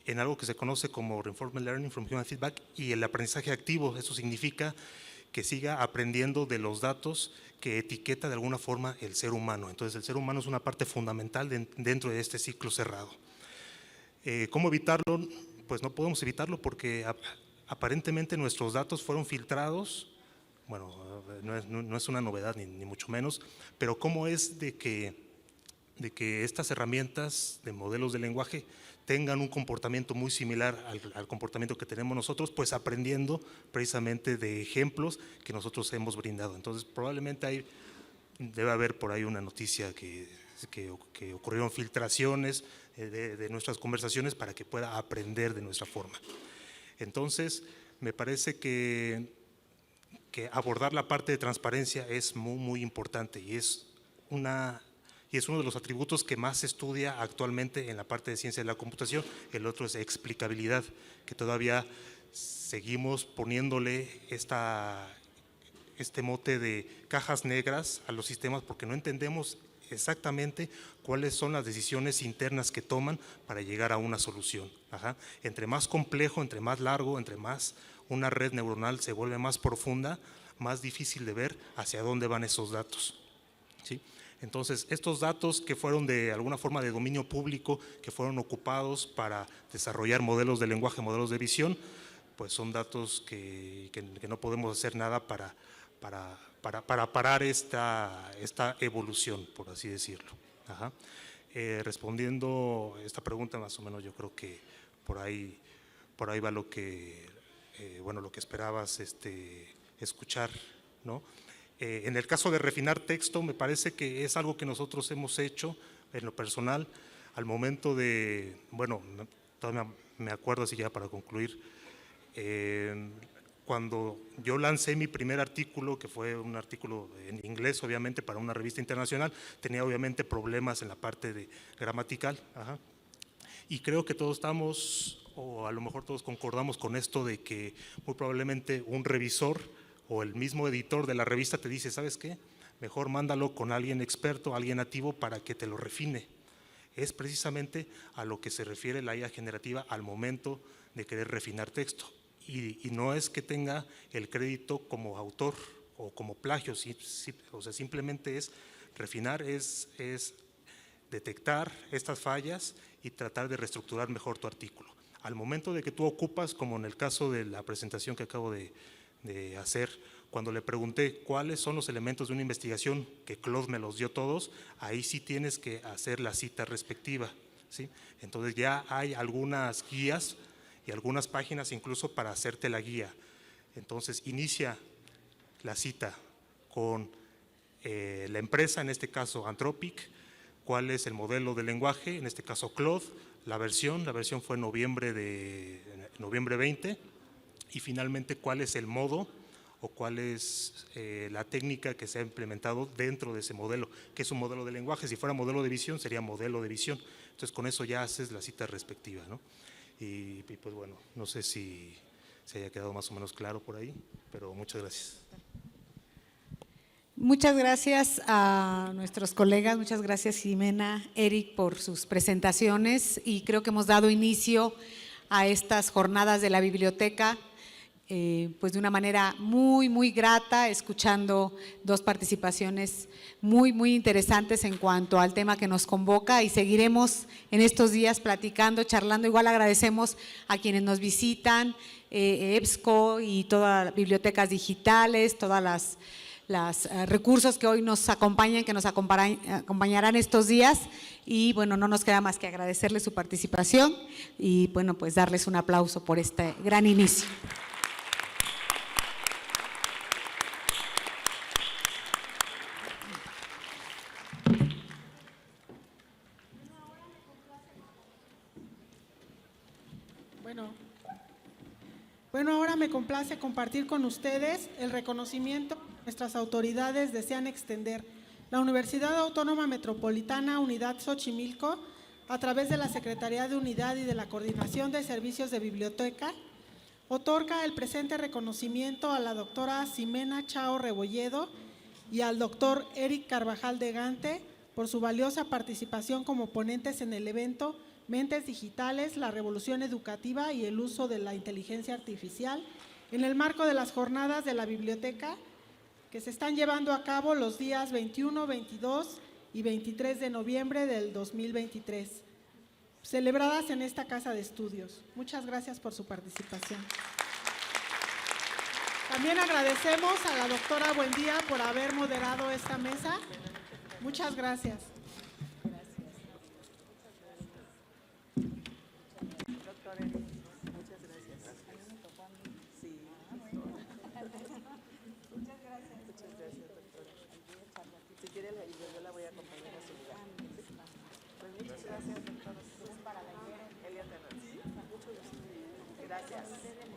en algo que se conoce como Reinforcement Learning from Human Feedback y el aprendizaje activo. Eso significa que siga aprendiendo de los datos que etiqueta de alguna forma el ser humano. Entonces el ser humano es una parte fundamental dentro de este ciclo cerrado. ¿Cómo evitarlo? Pues no podemos evitarlo porque aparentemente nuestros datos fueron filtrados. Bueno, no es una novedad ni mucho menos, pero ¿cómo es de que estas herramientas de modelos de lenguaje tengan un comportamiento muy similar al comportamiento que tenemos nosotros? Pues aprendiendo precisamente de ejemplos que nosotros hemos brindado. Entonces probablemente debe haber por ahí una noticia que ocurrieron filtraciones de nuestras conversaciones para que pueda aprender de nuestra forma. Entonces me parece que abordar la parte de transparencia es muy, muy importante y es uno de los atributos que más se estudia actualmente en la parte de ciencia de la computación. El otro es explicabilidad, que todavía seguimos poniéndole este mote de cajas negras a los sistemas porque no entendemos exactamente cuáles son las decisiones internas que toman para llegar a una solución. Entre más complejo, entre más largo, entre más una red neuronal se vuelve más profunda, más difícil de ver hacia dónde van esos datos, ¿sí? Entonces, estos datos que fueron de alguna forma de dominio público, que fueron ocupados para desarrollar modelos de lenguaje, modelos de visión, pues son datos que no podemos hacer nada para parar esta evolución, por así decirlo. Respondiendo esta pregunta, más o menos yo creo que por ahí va lo que esperabas escuchar, ¿no? En el caso de refinar texto, me parece que es algo que nosotros hemos hecho en lo personal al momento todavía me acuerdo, así ya para concluir, cuando yo lancé mi primer artículo, que fue un artículo en inglés, obviamente, para una revista internacional, tenía obviamente problemas en la parte de gramatical. Ajá. Y creo que todos estamos, o a lo mejor todos concordamos con esto de que muy probablemente un revisor o el mismo editor de la revista te dice, ¿sabes qué? Mejor mándalo con alguien experto, alguien nativo para que te lo refine. Es precisamente a lo que se refiere la IA generativa al momento de querer refinar texto. Y no es que tenga el crédito como autor o como plagio, o sea, simplemente es refinar, es detectar estas fallas y tratar de reestructurar mejor tu artículo. Al momento de que tú ocupas, como en el caso de la presentación que acabo de hacer, cuando le pregunté cuáles son los elementos de una investigación, que Claude me los dio todos, ahí sí tienes que hacer la cita respectiva, ¿sí? Entonces ya hay algunas guías y algunas páginas incluso para hacerte la guía. Entonces inicia la cita con la empresa, en este caso Anthropic, cuál es el modelo de lenguaje, en este caso Claude, la versión fue noviembre 20, y finalmente cuál es el modo o cuál es la técnica que se ha implementado dentro de ese modelo, que es un modelo de lenguaje. Si fuera modelo de visión, sería modelo de visión. Entonces, con eso ya haces la cita respectiva, ¿no? Y pues bueno, no sé si se haya quedado más o menos claro por ahí, pero muchas gracias. Muchas gracias a nuestros colegas, muchas gracias Ximena, Eric, por sus presentaciones, y creo que hemos dado inicio a estas jornadas de la biblioteca pues de una manera muy, muy grata, escuchando dos participaciones muy, muy interesantes en cuanto al tema que nos convoca, y seguiremos en estos días platicando, charlando. Igual agradecemos a quienes nos visitan, EBSCO y todas las bibliotecas digitales, todas las recursos que hoy nos acompañan, que nos acompañarán estos días, y bueno, no nos queda más que agradecerles su participación y bueno, pues darles un aplauso por este gran inicio. Bueno, ahora me complace compartir con ustedes el reconocimiento que nuestras autoridades desean extender. La Universidad Autónoma Metropolitana Unidad Xochimilco, a través de la Secretaría de Unidad y de la Coordinación de Servicios de Biblioteca, otorga el presente reconocimiento a la doctora Ximena Chao Rebolledo y al doctor Eric Carvajal de Gante por su valiosa participación como ponentes en el evento Mentes Digitales, la revolución educativa y el uso de la inteligencia artificial, en el marco de las jornadas de la biblioteca que se están llevando a cabo los días 21, 22 y 23 de noviembre del 2023, celebradas en esta casa de estudios. Muchas gracias por su participación. También agradecemos a la doctora Buendía por haber moderado esta mesa. Muchas gracias. Gracias.